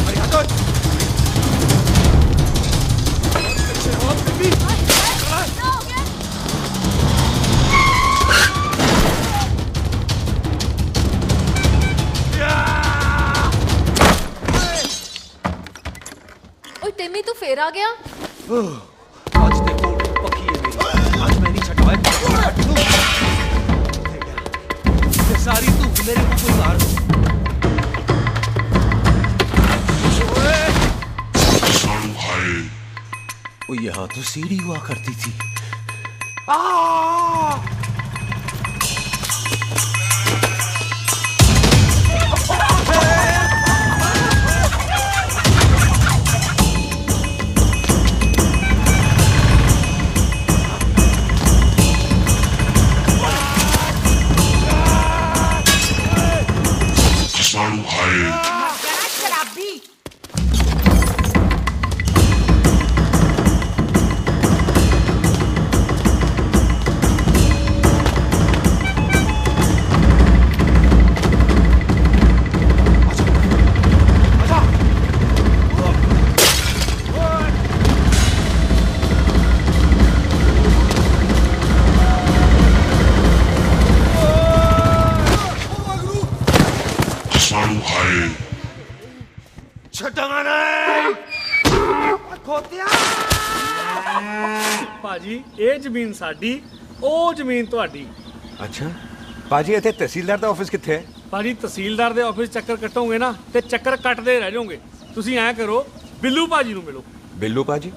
अरे हटो। टिम्मी तू फिर आ गया? आज देखो पक्की है मेरी। आज मैं नहीं छटवाया। सारी तू मेरे मुंह को मार दो। ओ यहाँ तो सीढ़ी हुआ करती थी। चंगा नहीं। ਭਾਜੀ ਇਹ ਜ਼ਮੀਨ ਸਾਡੀ ਉਹ ਜ਼ਮੀਨ ਤੁਹਾਡੀ। ਅੱਛਾ ਬਾਜੀ ਇੱਥੇ ਤਹਿਸੀਲਦਾਰ ਦਾ ਆਫਿਸ ਕਿੱਥੇ ਹੈ? ਭਾਜੀ ਤਹਿਸੀਲਦਾਰ ਦੇ ਆਫਿਸ ਚੱਕਰ ਕੱਟੋਗੇ ਨਾ ਤੇ ਚੱਕਰ ਕੱਟਦੇ ਰਹਿ ਜਾਓਗੇ। ਤੁਸੀਂ ਐਂ ਕਰੋ ਬਿੱਲੂ ਭਾਜੀ ਨੂੰ ਮਿਲੋ। ਬਿੱਲੂ ਭਾਜੀ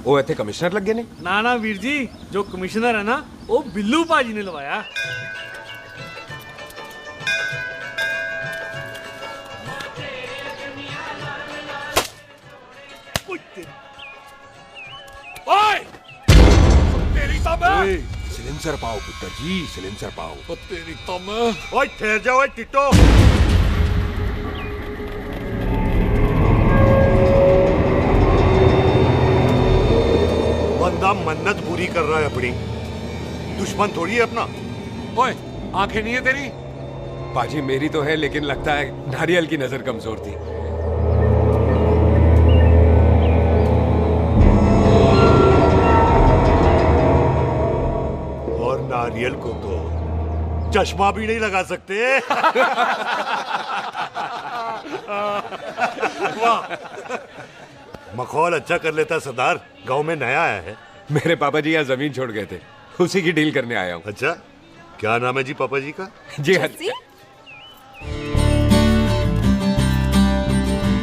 ਉਹ ਇੱਥੇ ਕਮਿਸ਼ਨਰ ਲੱਗੇ ਨੇ? ਨਾ ਨਾ ਵੀਰ ਜੀ ਜੋ ਕਮਿਸ਼ਨਰ ਹੈ ਨਾ ਉਹ ਬਿੱਲੂ ਭਾਜੀ ਨੇ ਲਵਾਇਆ। ओए तेरी तो मैं सिलेंसर पाओ पुत्र जी सिलेंसर पाओ। तो तेरी तो मैं ओए ठहर जा ओए टिट्टो। बंदा मन्नत पूरी कर रहा है अपनी, दुश्मन थोड़ी है अपना। ओए आंखें नहीं है तेरी? बाजी मेरी तो है लेकिन लगता है नारियल की नजर कमजोर थी। और नारियल को तो चश्मा भी नहीं लगा सकते। वाह मखौल अच्छा कर लेता सरदार। गांव में नया आया है। मेरे पापा जी यहाँ जमीन छोड़ गए थे, उसी की डील करने आया हूँ। अच्छा क्या नाम है जी पापा जी का? जी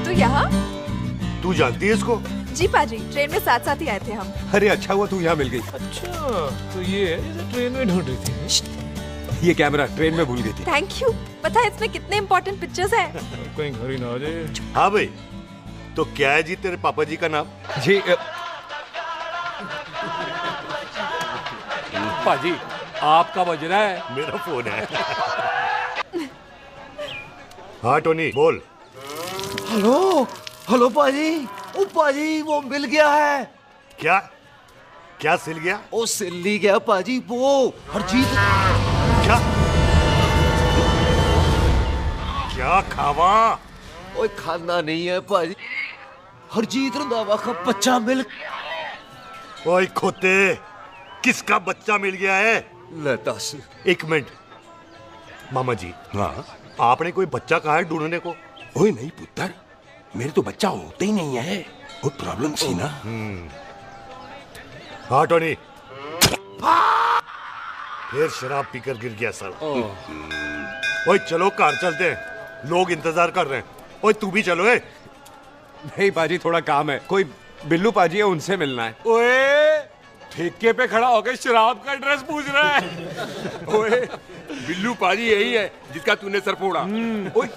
तू यहाँ? तू जानती है इसको? जी पाजी ट्रेन में साथ साथ ही आए थे हम। अरे अच्छा हुआ तू यहाँ मिल गई। अच्छा तो ये है जिसे ट्रेन में ढूंढ रही थी। ये कैमरा ट्रेन में भूल गई थी। Thank you. पता है इसमें कितने इम्पोर्टेंट पिक्चर्स हैं। कहीं घर ही ना आ जाए। हाँ भाई तो क्या है जी तेरे पापा जी का नाम? जी पाजी आपका बज रहा है। मेरा फोन है। हाँ टोनी बोल। हेलो हेलो पाजी। ओ पाजी वो मिल गया है। क्या क्या सिल गया? ओ सिल ही गया पाजी वो हरजीत। क्या क्या खावा? ओए खाना नहीं है पाजी, हरजीत रंधावा का बच्चा मिल। ओए खोते किसका बच्चा मिल गया है? ले दस। एक मिनट मामा जी। हाँ आपने कोई बच्चा कहा है ढूंढने को? ओए नहीं पुत्र मेरे तो बच्चा होता ही नहीं है, बहुत प्रॉब्लम थी ना। हाँ टोनी फिर शराब पीकर गिर गया साला। ओए चलो कार चलते हैं, लोग इंतजार कर रहे हैं। ओए तू भी चलो। नहीं पाजी थोड़ा काम है, कोई बिल्लू पाजी है उनसे मिलना है। ओए ठेके पे खड़ा होकर शराब का एड्रेस पूछ रहा है। ओए बिल्लू पाजी यही है जिसका तूने सर फोड़ा। ओए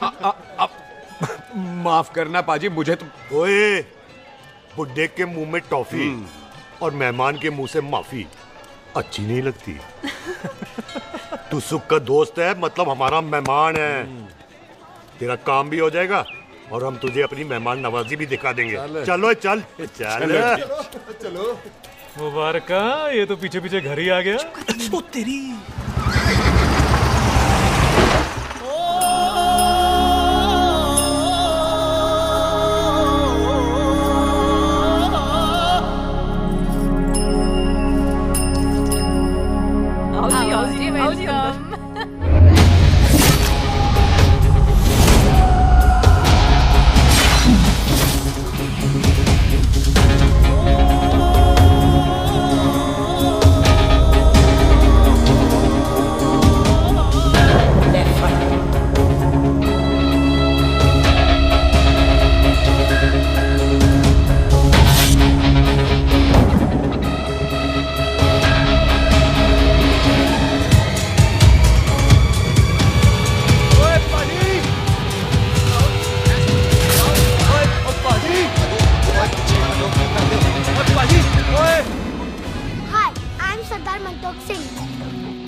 माफ करना पाजी मुझे तो। ओए बुड्ढे के मुंह में टॉफी और मेहमान के मुंह से माफी अच्छी नहीं लगती। तू सुख का दोस्त है मतलब हमारा मेहमान है। तेरा काम भी हो जाएगा और हम तुझे अपनी मेहमान नवाजी भी दिखा देंगे। चलो चल चल चलो। मुबारक ये तो पीछे पीछे घर ही आ गया। ओ तेरी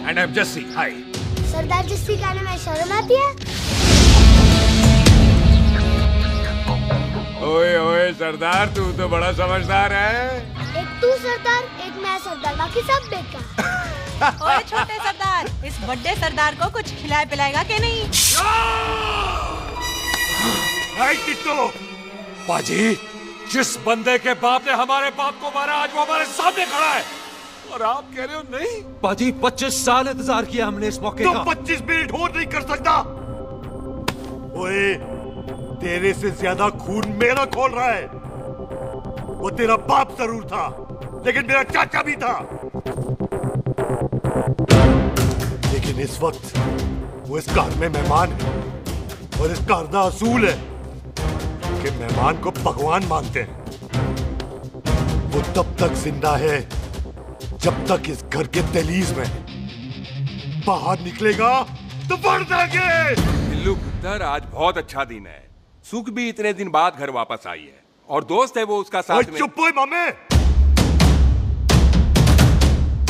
And I'm Jesse. Hi. सरदार जस्सी कहने में शर्म आती है? ओए ओए सरदार तू तो बड़ा समझदार है। एक तू सरदार एक मैं सरदार बाकी सब बेकार। ओए छोटे सरदार इस बड़े सरदार को कुछ खिलाए पिलाएगा कि नहीं? टिट्टो पाजी जिस बंदे के बाप ने हमारे बाप को मारा आज वो हमारे सामने खड़ा है और आप कह रहे हो नहीं? पाजी 25 साल इंतजार किया हमने इस मौके तो का। 25 मिनट और नहीं कर सकता। ओए तेरे से ज्यादा खून मेरा खोल रहा है। वो तेरा बाप जरूर था, लेकिन मेरा चाचा भी था। लेकिन इस वक्त वो इस घर में मेहमान है, और इस घर का असूल है कि मेहमान को भगवान मानते हैं। वो तब तक जिंदा है जब तक इस घर के दहलीज में है। बाहर निकलेगा तो बढ़ जाएंगे। बिल्लू पुत्र, आज बहुत अच्छा दिन है। सुख भी इतने दिन बाद घर वापस आई है, और दोस्त है वो उसका साथ में। चुप हो मामे।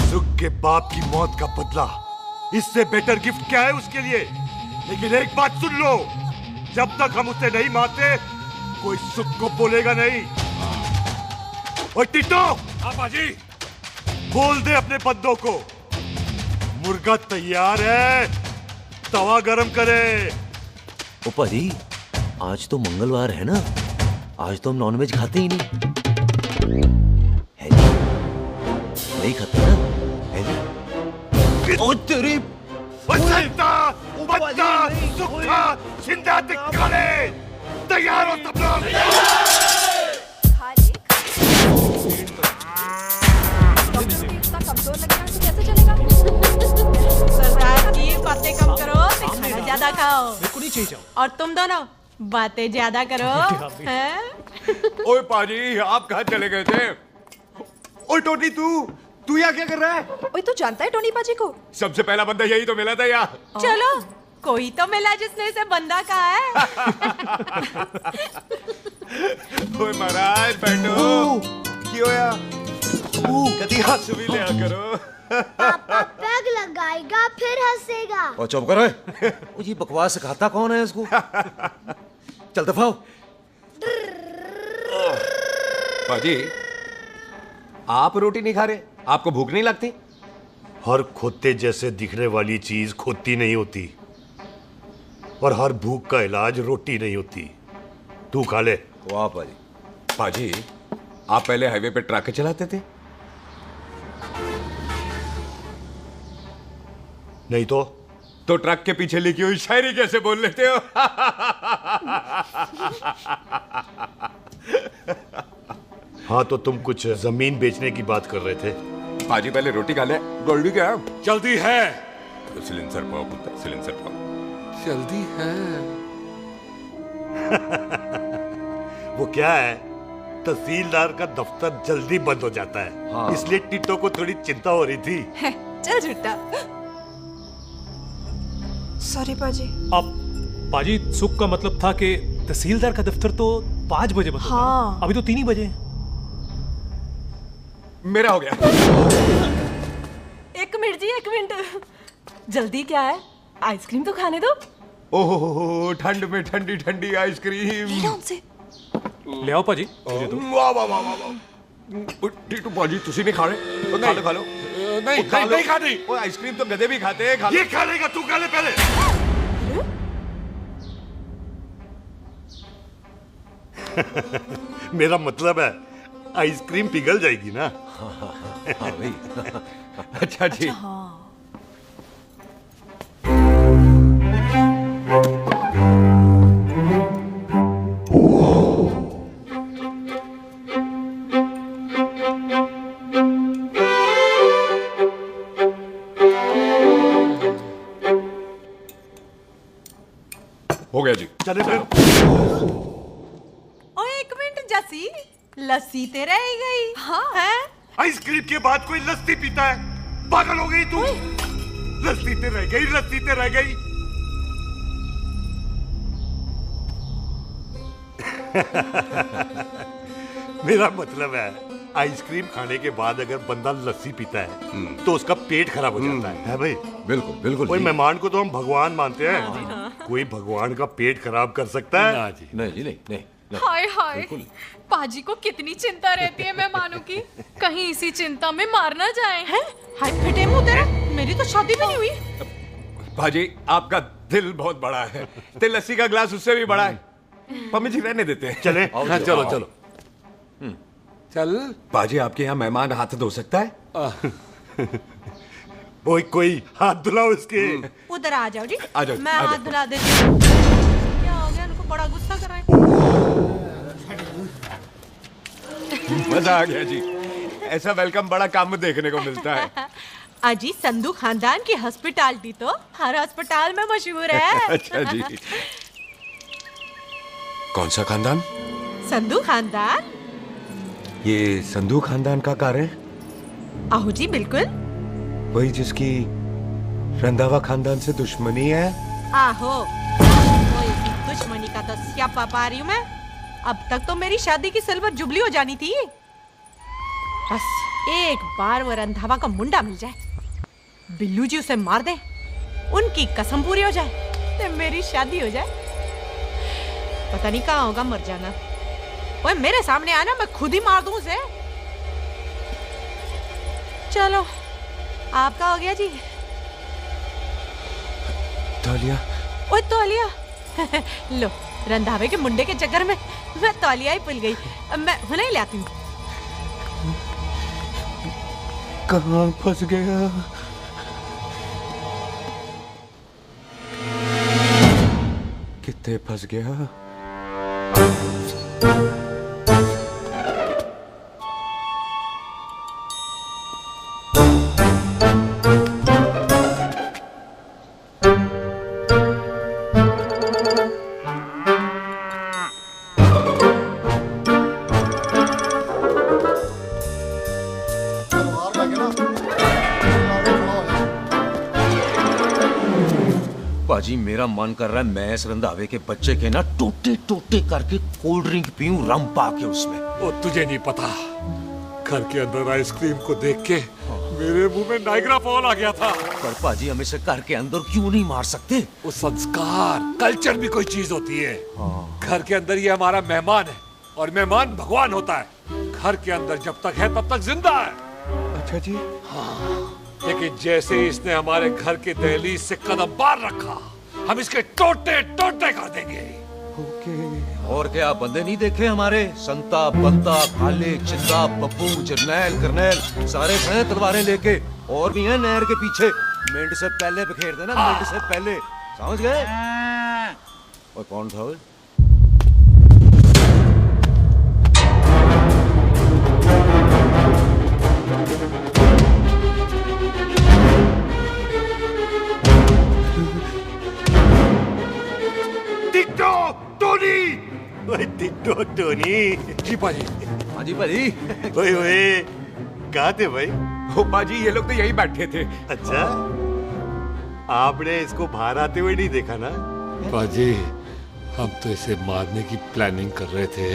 सुख के बाप की मौत का बदला, इससे बेटर गिफ्ट क्या है उसके लिए? लेकिन एक बात सुन लो, जब तक हम उसे नहीं मारते कोई सुख को बोलेगा नहीं। और टिट्टो, बाजी, बोल दे अपने बंदों को मुर्गा तैयार है, तवा गरम करे। ओ पाजी, आज तो मंगलवार है ना, आज तो हम नॉनवेज खाते ही नहीं है जी। नहीं खाते ना है जी। ओ तेरी बच्चा सुखा जिंदा दिखाने तैयार हो सब लोग। कमजोर लगना तो कैसे चलेगा? सरदार की बातें कम करो, खाना ज्यादा खाओ। मेरे को नहीं चाहिए। और तुम दोनों बातें ज्यादा करो। हैं? ओए पाजी, आप कहाँ चले गए थे? ओए टोनी, तू यहाँ क्या कर रहा है? ओए, तू जानता है टोनी पाजी को? सबसे पहला बंदा यही तो मिला था यहाँ। चलो, कोई तो मिला जिसने इसे बंदा कहा है। ओए महाराज, बैठो। क्यों यार? कभी हाथ भी लिया करो। पापा पैग लगाएगा फिर हंसेगा। और चुप करो। ओ ये बकवास सिखाता कौन है इसको? चल दफाओ। पाजी, आप रोटी नहीं खा रहे? आपको भूख नहीं लगती? हर खोते जैसे दिखने वाली चीज खोती नहीं होती, और हर भूख का इलाज रोटी नहीं होती। तू खा ले। वाह पाजी। पाजी, आप पहले हाईवे पे ट्रक चलाते थे? नहीं तो ट्रक के पीछे लिखी हुई शायरी कैसे बोल लेते हो? हाँ, तो तुम कुछ जमीन बेचने की बात कर रहे थे। पाजी, पहले रोटी खा ले। जल्दी क्या? जल्दी है। तो सिलेंसर पाओ पुत्र, सिलेंसर पाओ। जल्दी है। वो क्या है, तहसीलदार का दफ्तर जल्दी बंद हो जाता है। हाँ। इसलिए टिट्टो को थोड़ी चिंता हो रही थी। चल झुट्टा। सॉरी पाजी। अब पाजी, सुख का मतलब था कि तहसीलदार का दफ्तर तो 5 बजे बंद होता है। अभी तो 3 ही बजे। मेरा हो गया। एक मिनट जी, एक मिनट। जल्दी क्या है? आइसक्रीम तो खाने दो। ओह, ठंड में ठंडी ठंडी आइसक्रीम। ले आओ पाजी। वाह वाह वाह वाह। टिट्टू पाजी, तुसी नहीं खा रहे? तो खा लो। नहीं खानी। वो आइसक्रीम तो गधे भी खाते हैं। ये खा लेगा, तू खा ले पहले। मेरा मतलब है आइसक्रीम पिघल जाएगी ना। हाँ भाई। अच्छा जी। हो गया जी। चले फिर। ओ एक मिनट जसी, लस्सी ते रह गई। हाँ है? आइसक्रीम के बाद कोई लस्सी पीता है? पागल हो गई तू? लस्सी ते रह गई, लस्सी ते रह गई। मेरा मतलब है आइसक्रीम खाने के बाद अगर बंदा लस्सी पीता है तो उसका पेट खराब हो जाता है भाई? बिल्कुल बिल्कुल। कोई मेहमान को तो हम भगवान मानते हैं, कोई भगवान का पेट खराब कर सकता है? ना जी, नहीं जी, नहीं। हाय हाय, पाजी को कितनी चिंता रहती है मेहमानों की, कहीं इसी चिंता में मार ना जाए। हैं? हाय फिटे मुंह तेरा, मेरी तो शादी भी नहीं हुई। भाजी, आपका दिल बहुत बड़ा है, ते लस्सी का ग्लास उससे भी बड़ा है। मम्मी जी रहने देते हैं। चले? चलो चलो चल। बाजी, आपके यहाँ मेहमान हाथ धो सकता है? कोई हाथ धुलाओ इसके। उधर आ जाओ जी। आ जाओ, मैं आ जाओ। हाथ धुला देती हूँ। क्या हो गया, उनको बड़ा गुस्सा कर रहे हैं। मजा आ गया जी। ऐसा वेलकम बड़ा कम में देखने को मिलता है। अजी संधू खानदान की हॉस्पिटैलिटी तो हर अस्पताल में मशहूर है। अच्छा जी। कौन सा खानदान? संधू खानदान। ये संधू खानदान का कार है? आहो जी बिल्कुल। वही जिसकी रंधावा खानदान से दुश्मनी है? आहो, वही दुश्मनी का तो स्यापा पा रही हूँ मैं। अब तक तो मेरी शादी की सिल्वर जुबली हो जानी थी। बस एक बार वो रंधावा का मुंडा मिल जाए, बिल्लू जी उसे मार दे, उनकी कसम पूरी हो जाए तो मेरी शादी हो जाए। पता नहीं कहाँ होगा मर जाना। ओए मेरे सामने आना, मैं खुद ही मार दूं उसे। चलो आपका हो गया जी। तौलिया। ओए तौलिया। लो रंधावे के मुंडे के चक्कर में मैं तौलिया ही भूल गई। मैं हुने ही लाती हूँ। कहाँ फंस गया? कितने फंस गया? पाजी मेरा मन कर रहा है मैं इस रंधावे के बच्चे के ना टोटे टोटे करके कोल्ड ड्रिंक पीऊं, रम पाके उसमें। ओ तुझे नहीं पता, घर के अंदर आइसक्रीम को देख के मेरे मुंह में नाइग्रा फॉल आ गया था। पर पाजी हम इसे घर के अंदर क्यों नहीं मार सकते? वो संस्कार कल्चर भी कोई चीज होती है। घर के अंदर ये हमारा मेहमान है और मेहमान भगवान होता है। घर के अंदर जब तक है तब तक जिंदा है। अच्छा जी। हाँ, लेकिन जैसे ही इसने हमारे घर के दहलीज से कदम बाहर रखा, हम इसके टोटे टोटे कर देंगे। और क्या बंदे नहीं देखे हमारे? संता, बंता, खालिक, चिंता, बब्बू, जरनैल, करनैल सारे खड़े तलवारें लेके। और भी हैं नहर के पीछे। मिंट से पहले बिखेर देना, मिंट से पहले। समझ गए? और कौन था वो? Ditto Tony. ओए टिट्टो टोनी। जी पाजी। हाँ जी पाजी। ओए ओए कहाँ थे भाई? ओ पाजी ये लोग तो यही बैठे थे। अच्छा, आपने इसको बाहर आते हुए नहीं देखा ना? पाजी हम तो इसे मारने की प्लानिंग कर रहे थे।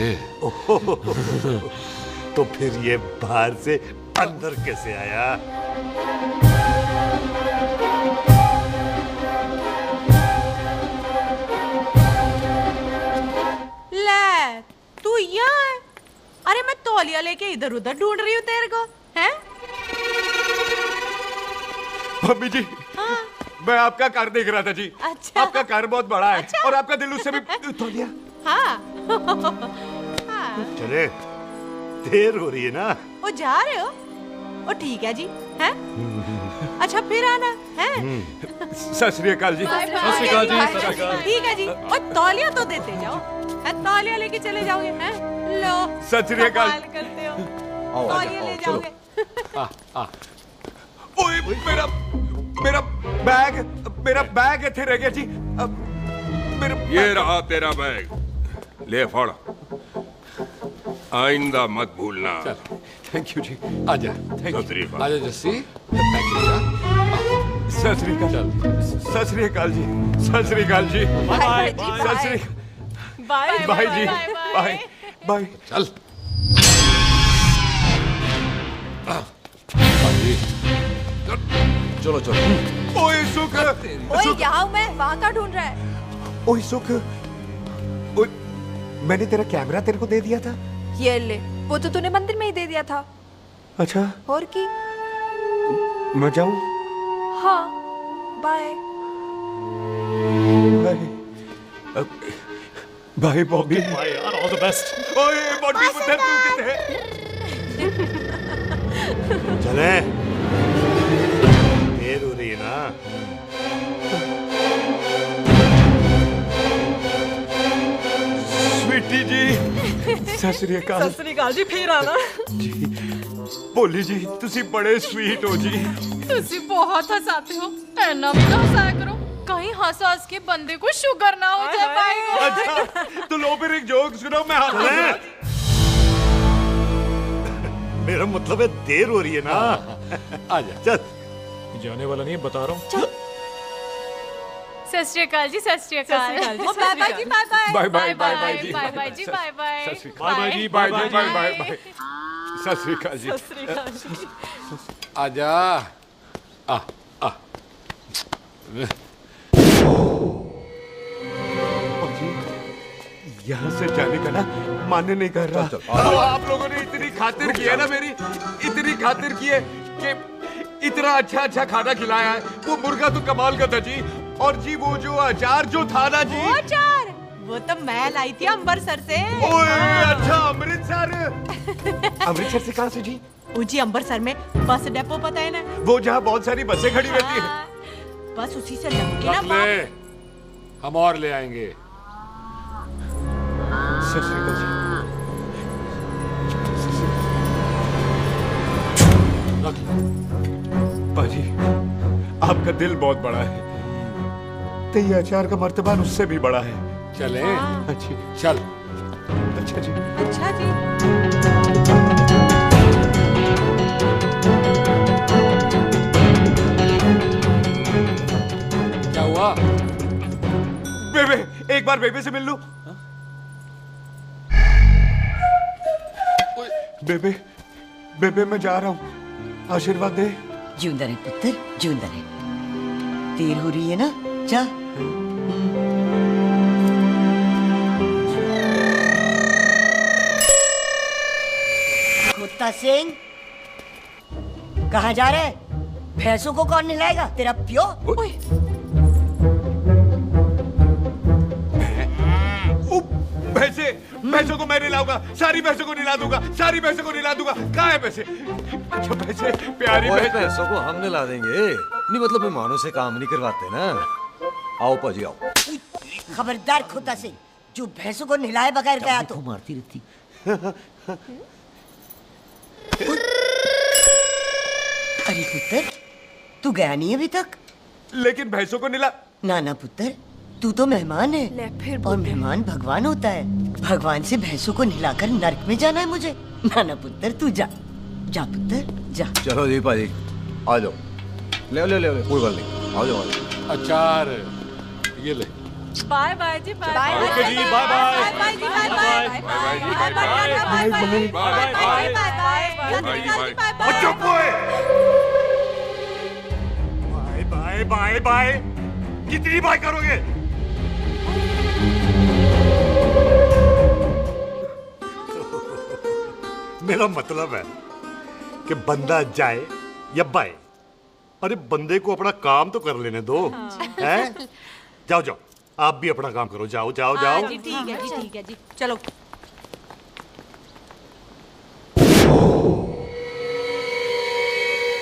तो फिर ये बाहर से अंदर कैसे आया? ले तू यहाँ है? अरे मैं तौलिया लेके इधर उधर ढूंढ रही हूँ तेरे को। हैं? मम्मी जी। हाँ? मैं आपका कार देख रहा था जी। अच्छा। आपका कार बहुत बड़ा है। अच्छा। और आपका दिल उससे भी तौलिया। हाँ। चले, देर हो रही है ना? ओ जा रहे हो? ओ ठीक है जी। हैं? अच्छा फिर आना है। सत श्री अकाल जी। सत श्री अकाल जी। सत श्री अकाल। ठीक है जी। और तौलिया तो देते जाओ। है तौलिया लेके चले जाओगे? हैं? लो। सत श्री अकाल। करते हो। तौलिया ले जाओगे। ओए मेरा बैग इथे रह गया जी। ये रहा तेरा बैग, ले फड़। आइंदा मत भूलना। थैंक यू जी। आजा। आजा जस्सी। सत श्री अकाल। सत श्री अकाल जी। सत श्री अकाल जी। Bye Sat Shri bye bye जी। Bye bye. चल। चलो चलो। ओए सुख। ओए यहाँ हूँ मैं, वहाँ का ढूंढ रहा है? ओए सुख, ओए मैंने तेरा कैमरा तेरे को दे दिया था। ये ले, वो तो तूने मंदिर में ही दे दिया था। अच्छा। और की? मैं जाऊँ? हाँ, बाय। बाय बॉबी। बाय यार, ऑल द बेस्ट। ओए बॉबी पुत्र तू किथे? चले, देर हो रही है ना? स्वीटी जी, सत श्री अकाल। सत श्री अकाल जी, फिर आना। भोली जी तुसी बड़े स्वीट हो जी। तुसी बहुत हंसाते हो, ऐना भी ना हंसाया करो, कहीं हंस हंस के बंदे को शुगर ना हो जाए भाई को। अच्छा तो लो फिर एक जोक सुनो, मैं मेरा मतलब है देर हो रही है ना। आजा चल। जाने वाला नहीं है, बता रहा हूँ। सत श्री अकाल जी, सत श्री अकाल। बाय बाय जी, bye bye bye. Bye bye bye जी, बाय बाय जी, बाय बाय। बाय बाय जी, bye bye bye bye bye. Sat Shri अकाल जी। सत श्री अकाल जी। आजा। आ आ यहाँ से जाने का ना मानने नहीं कर रहा। तो आप लोगों ने इतनी खातिर की है ना मेरी, इतनी खातिर की है कि इतना अच्छा अच्छा खाना खिलाया है। वो मुर्गा तो कमाल का था जी, और जी वो जो अचार जो था ना जी, वो अचार वो तो मैं लाई थी अमृतसर से। ओए अच्छा अमृतसर। अमृतसर से कहाँ से जी? जी अमृतसर में बस डिपो पता है ना, वो जहाँ बहुत सारी बसें खड़ी रहती है। बस उसी से लग के ना ले, हम और ले आएंगे। सत श्री अकाल जी। पाजी आपका दिल बहुत बड़ा है, तो ये अचार का मर्तबा उससे भी बड़ा है। चले? अच्छी चल। अच्छा जी। अच्छा जी। क्या हुआ? बेबे, एक बार बेबे से मिल लूं। बेबे, बेबे मैं जा रहा हूँ, आशीर्वाद दे। जिंदा रहे पुत्र, जिंदा रहे। देर हो रही है ना, जा। कुत्ता सिंह, कहाँ जा रहे? भैंसों को कौन नहलाएगा? तेरा प्यो? भैंसों को मैं नहलाऊंगा, सारी भैंसों को नहला दूंगा, सारी भैंसों को नहला दूंगा। कहाँ है पैसे? अच्छा पैसे, प्यारी भैंसों को हम नहला देंगे। नहीं मतलब मेहमानों से काम नहीं करवाते ना। आओ पाजी आओ। खबरदार कुत्ता सिंह, जो भैंसों को नहलाए बगैर गया तो मारती रहती। अरे पुत्र, तू गया नहीं अभी तक? लेकिन भैंसों को नहला। ना ना पुत्र, तू तो मेहमान है, और मेहमान भगवान होता है। भगवान से भैंसों को नहलाकर नरक में जाना है मुझे। ना ना पुत्र, तू जा, जा पुत्र जा। चलो जी पाजी, आ जाओ। ले ले ले, कोई बात नहीं, आ जाओ। अचार ये ले। बाय बाय जी, बाय बाय। ओके जी, बाय बाय। बाय बाय जी, bye bye. Bye bye bye bye bye bye. कितनी बाय करोगे? मेरा मतलब है कि बंदा जाए या बाय, अरे बंदे को अपना काम तो कर लेने दो। हैं? जाओ जाओ, आप भी अपना काम करो। जाओ जाओ जाओ। जी ठीक है जी, ठीक है जी, चलो।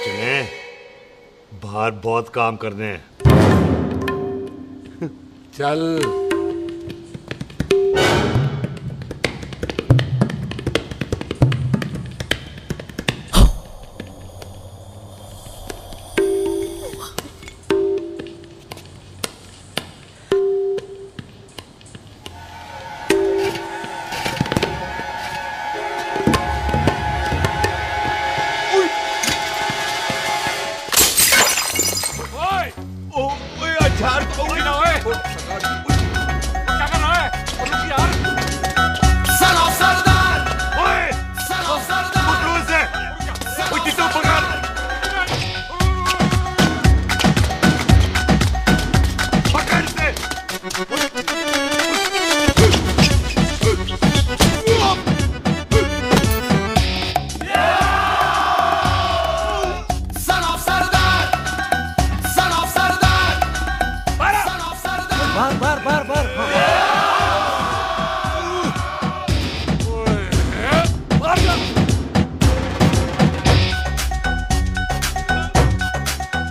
चले, बाहर बहुत काम करने हैं। चल।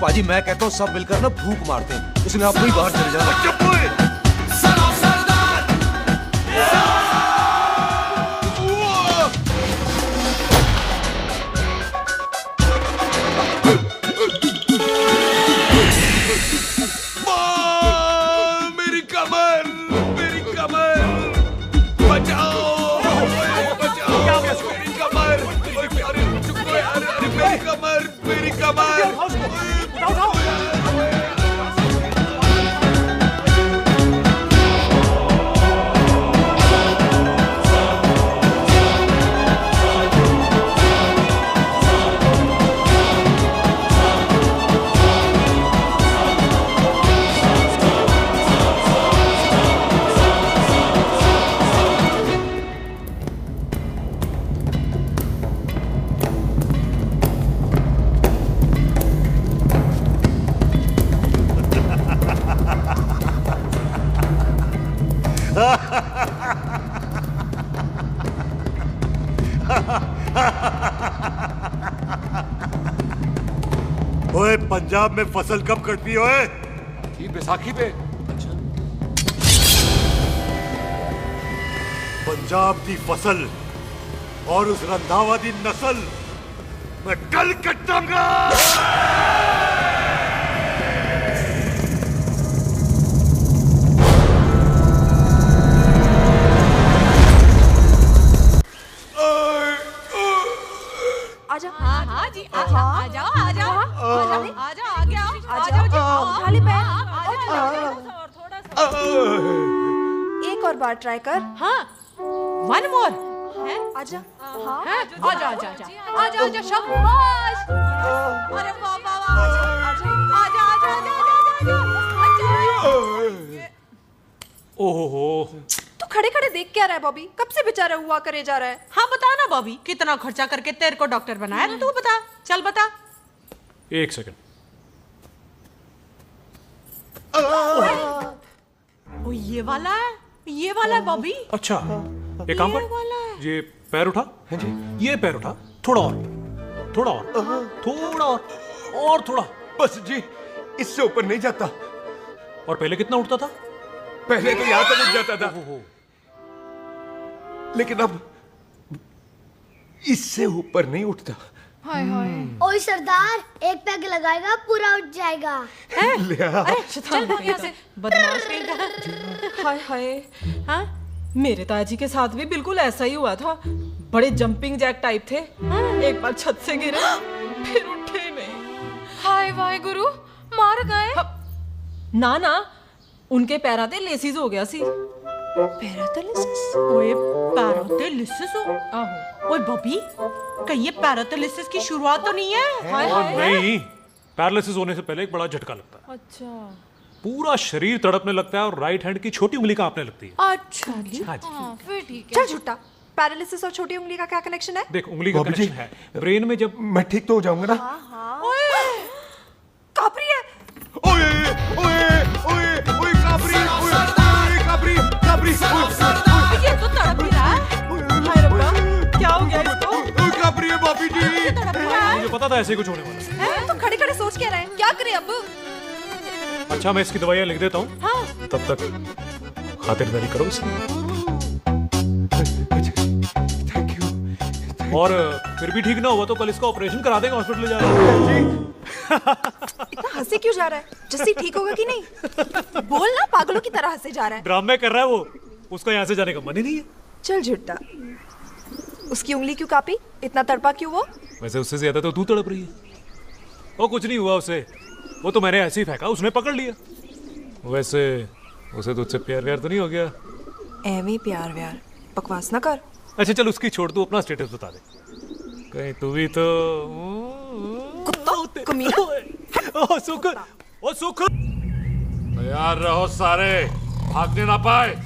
पाजी मैं कहता हूँ सब मिलकर ना फूंक मारते हैं, इसने आपको ही बाहर चले जाना। पंजाब में फसल कब कटती है? ठीक बैसाखी पे। पंजाब की फसल और उस रंधावा दी नस्ल मैं कल कटांगा। आजा। हाँ हाँ जी आ जाओ आ जाओ आ जाओ आ जाओ आगे आओ आ जाओ उठा ले पैर। एक और बार ट्राई कर। हाँ वन मोर है। आजा। हाँ आजा आजा आजा आजा आजा शाबाश। अरे वाह वाह वाह आजा आजा आजा आजा। ओहो तू खड़े खड़े देख क्या रहा है बॉबी? कब से बेचारा हुआ करे जा रहा है? हाँ बता ना बॉबी, कितना खर्चा करके तेरे को डॉक्टर बनाया? तू बता, चल बता। एक सेकंड। ओ ये वाला है बॉबी। अच्छा एक काम कर, ये पैर उठा। हाँ जी। ये पैर उठा, थोड़ा और थोड़ा और थोड़ा और थोड़ा। बस जी, इससे ऊपर नहीं जाता। और पहले कितना उठता था? पहले तो यहां तक उठ जाता था, लेकिन अब इससे ऊपर नहीं उठता। हाय हाय। ओए सरदार, एक पैग लगाएगा पूरा उठ जाएगा। चल भाग यहाँ से, बदमाश कहीं का। हाय हाय। हाँ मेरे ताजी के साथ भी बिल्कुल ऐसा ही हुआ था। बड़े जंपिंग जैक टाइप थे। एक बार छत से गिरे फिर उठे नहीं। हाय वाहे गुरु, मार गए? ना ना, उनके पैरा ते लेसिस हो गया सी। पैरालिसिस? ओए पैरालिसिस हो? आहो। ओए बॉबी, कहीं ये पैरालिसिस की शुरुआत तो नहीं है? हाय हाय। नहीं, पैरालिसिस होने से पहले एक बड़ा झटका लगता है। अच्छा। पूरा शरीर तड़पने लगता है और राइट हैंड की छोटी उंगली कांपने लगती है। अच्छा जी। हाँ जी। फिर ठीक है। चल झूठा। पैरालिसिस और छोटी उंगली का क्या कनेक्शन है? देख उंगली का कनेक्शन है ब्रेन में। जब मैं ठीक तो हो जाऊंगा ना? हाँ। ओए कापरी है। ओए ओए ओए ओए कापरी, ओए कापरी कापरी। ये तो तड़प ही रहा है। हाय रब्बा, क्या हो गया इसको? ओए कापरी है बॉबी जी। मुझे पता था ऐसे कुछ होने वाला है। तो खड़े खड़े सोच क्या रहे हैं? क्या करें अब? अच्छा मैं इसकी दवाइयाँ लिख देता हूँ। हाँ। तब तक खातिरदारी करो इसकी। और फिर भी ठीक ना हुआ तो कल इसका ऑपरेशन करा देंगे, हॉस्पिटल ले जाना। इतना हंसे क्यों जा रहा है? जस्सी ठीक होगा कि नहीं? बोल ना, पागलों की तरह हंसे जा रहा है। ड्रामे कर रहा है वो, उसका यहाँ से जाने का मन ही नहीं है। चल झुट्टा, उसकी उंगली क्यों कापी? इतना तड़पा क्यों वो? वैसे उससे ज्यादा तो तू तड़प रही है। वो कुछ नहीं हुआ उसे, वो तो मैंने ऐसे ही फेंका, उसने पकड़ लिया। वैसे उसे तुझसे प्यार व्यार तो नहीं हो गया? एमी प्यार व्यार बकवास ना कर। अच्छा चल उसकी छोड़, तू अपना स्टेटस बता दे। कहीं तू भी तो ओ सुख, ओ सुख। तैयार रहो सारे, भागने ना पाए।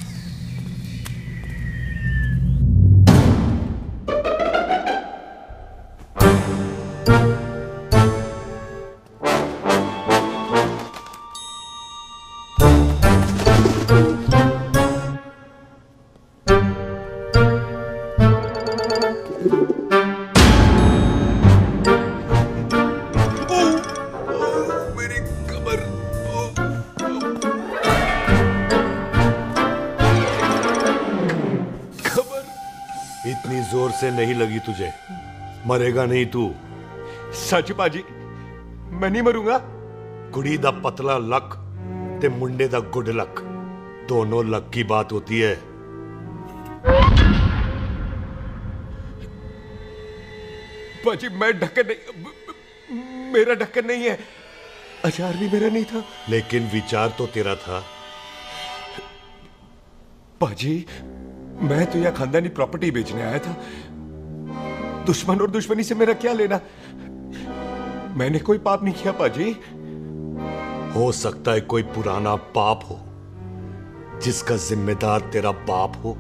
जोर से नहीं लगी तुझे, मरेगा नहीं तू। सच बाजी, मैं नहीं मरूंगा। कुड़ी दा पतला लक ते मुंडे दा गुड लक, दोनों लक की बात होती है। बाजी मैं ढक्कन नहीं, मेरा ढक्कन नहीं है। अचार भी मेरा नहीं था। लेकिन विचार तो तेरा था। बाजी मैं तो यह खानदानी प्रॉपर्टी बेचने आया था। दुश्मन और दुश्मनी से मेरा क्या लेना? मैंने कोई पाप नहीं किया बाजी। हो सकता है कोई पुराना पाप हो जिसका जिम्मेदार तेरा बाप हो।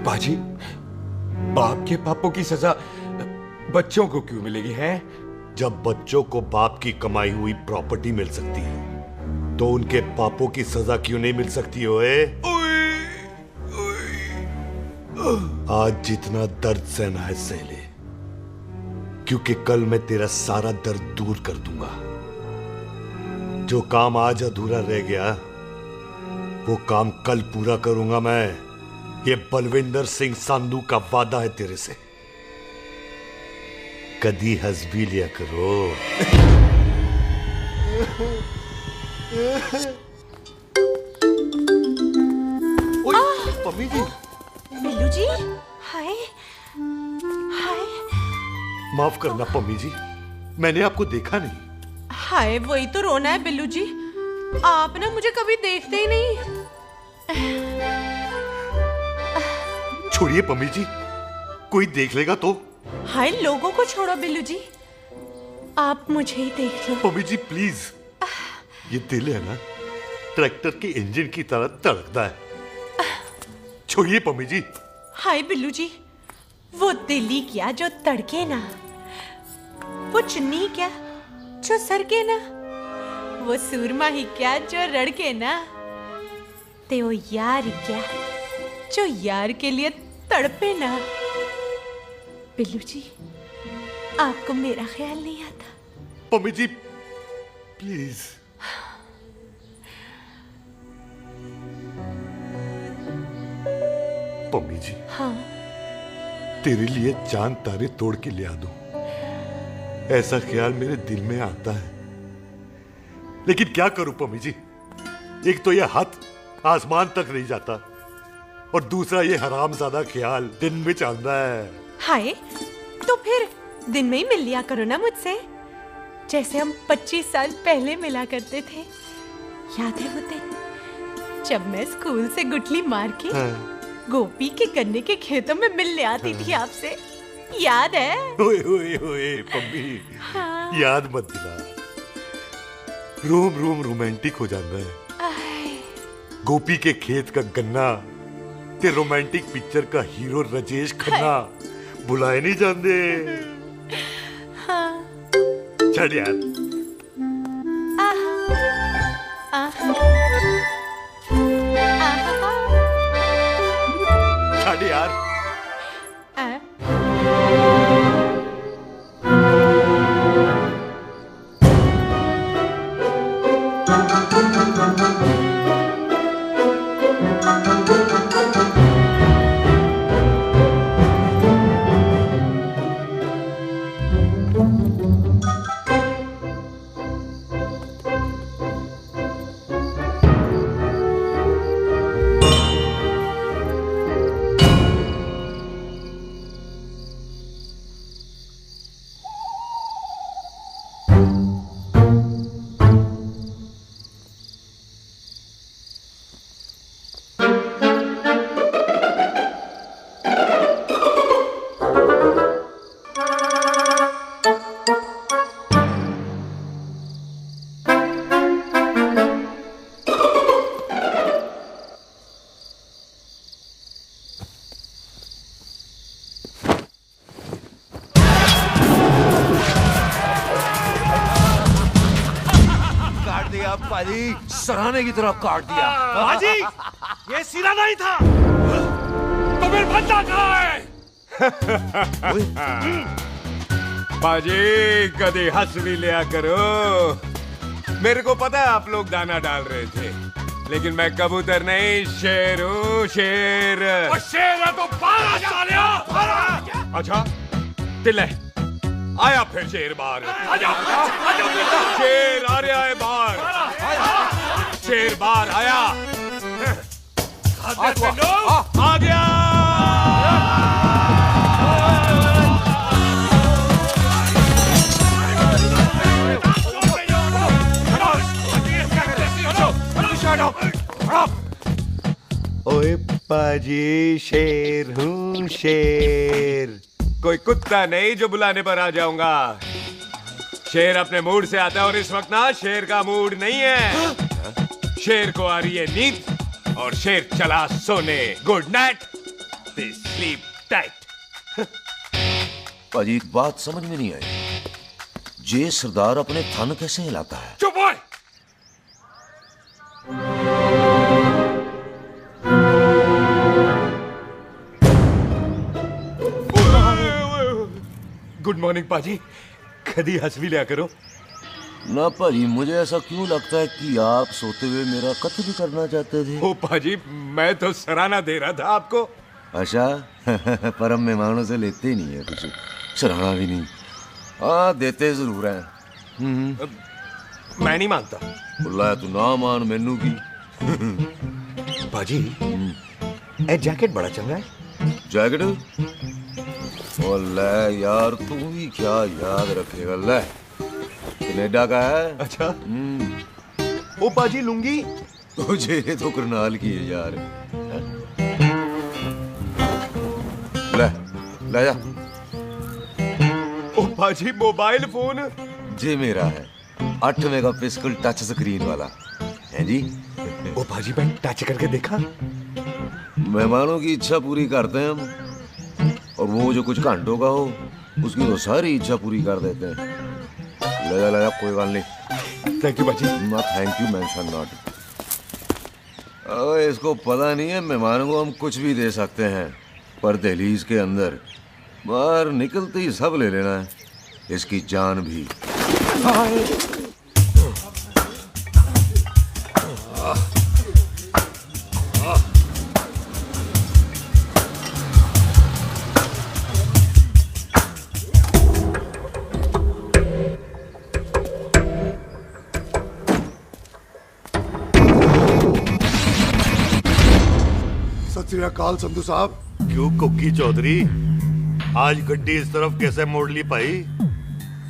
बाजी बाप के पापों की सजा बच्चों को क्यों मिलेगी है? जब बच्चों को बाप की कमाई हुई प्रॉपर्टी मिल सकती है तो उनके पापों की सजा क्यों नहीं मिल सकती? ओए आज जितना दर्द सहना है सह ले, क्योंकि कल मैं तेरा सारा दर्द दूर कर दूंगा। जो काम आज अधूरा रह गया वो काम कल पूरा करूंगा मैं। ये बलविंदर सिंह संधू का वादा है तेरे से। कदी हंस भी लिया करो। मम्मी जी, बिल्लू जी, हाय हाय। माफ करना पम्मी जी, मैंने आपको देखा नहीं। हाय, वही तो रोना है बिल्लू जी, आप ना मुझे कभी देखते ही नहीं। छोड़िए पम्मी जी, कोई देख लेगा तो। हाय, लोगों को छोड़ो बिल्लू जी, आप मुझे ही देख लो। पम्मी जी प्लीज, ये दिल है ना ट्रैक्टर के इंजन की तरह तड़कता है। छोड़िए पम्मी जी। हाय बिल्लू जी, वो दिल ही क्या जो तड़के ना, वो चुन्नी क्या जो सरके ना, वो सूरमा ही क्या जो रड़के ना, ते वो यार ही क्या जो यार के लिए तड़पे ना। बिल्लू जी, आपको मेरा ख्याल नहीं आता? पम्मी जी प्लीज। पम्मी जी, हाँ, तेरे लिए चांद तारे तोड़ के ले आ दूं, ऐसा ख्याल मेरे दिल में आता है। लेकिन क्या करूं पम्मी जी, एक तो यह हाथ आसमान तक नहीं जाता और दूसरा ये हरामजादा ख्याल दिन में चलता है। हाय, तो फिर दिन में ही मिल लिया करो ना मुझसे, जैसे हम 25 साल पहले मिला करते थे। याद है वो दिन जब मैं स्कूल से गुठली मार के गोपी के गन्ने के खेतों में मिलने आती थी आपसे, याद है? ओए ओए ओए पम्मी, हाँ। याद मत दिला, रोम रोम रोमांटिक हो जाता है। गोपी के खेत का गन्ना ते रोमांटिक पिक्चर का हीरो राजेश खन्ना बुलाए नहीं जाते। हाँ। चल यार। चल यार। सराहने की तरफ काट दिया। बाजी, ये सिरा नहीं था। तो फिर बंदा कहाँ है? बाजी, कभी हंस भी लिया करो। मेरे को पता है आप लोग दाना डाल रहे थे, लेकिन मैं कबूतर नहीं, शेर हूँ, शेर। और शेर है तो बाहर आ जा। अच्छा, दिल है आया फिर शेर बाहर। आजा, शेर आ रहा है बाहर। शेर बाहर आया। आ गया। ओए पाजी, शेर हूँ, शेर। कोई कुत्ता नहीं जो बुलाने पर आ जाऊंगा। शेर अपने मूड से आता है और इस वक्त ना शेर का मूड नहीं है। शेर को आ रही है नींद और शेर चला सोने। Good night, sleep tight. पाजी, एक बात समझ में नहीं आई, जे सरदार अपने थन कैसे हिलाता है? चुप हो। गुड मॉर्निंग पाजी। कभी हंस भी लिया करो ना भाजी। मुझे ऐसा क्यों लगता है कि आप सोते हुए मेरा कत्ल भी करना चाहते थे? ओ पाजी, मैं तो सराहना दे रहा था आपको। अच्छा पर हम मेहमानों से लेते ही नहीं है कुछ, सराहना भी नहीं। हाँ देते जरूर हैं। मैं नहीं मानता। बुलाया तू ना मान, मैनू की। पाजी ए जैकेट बड़ा चंगा है। जैकेट? ओ ले यार, तू भी क्या याद रखेगा। ले कनेडा का है। अच्छा। ओ पाजी लुंगी तुझे तो करनाल की है यार। ले ले जा। ओ पाजी मोबाइल फोन जी मेरा है, 8 मेगापिक्सल टच स्क्रीन वाला है जी। ओ पाजी मैं टच करके देखा। मेहमानों की इच्छा पूरी करते हैं हम, और वो जो कुछ घंटों का हो उसकी तो सारी इच्छा पूरी कर देते हैं। ले जा कोई बात नहीं। थैंक यू बाजी। ना थैंक यू मेंशन नॉट। इसको पता नहीं है मेहमानों को हम कुछ भी दे सकते हैं, पर दहलीज के अंदर बाहर निकलते ही सब ले लेना है, इसकी जान भी। सत श्री अकाल संधू साहब। क्यों कुक्की चौधरी, आज गड्डी इस तरफ कैसे मोड़ ली पाई?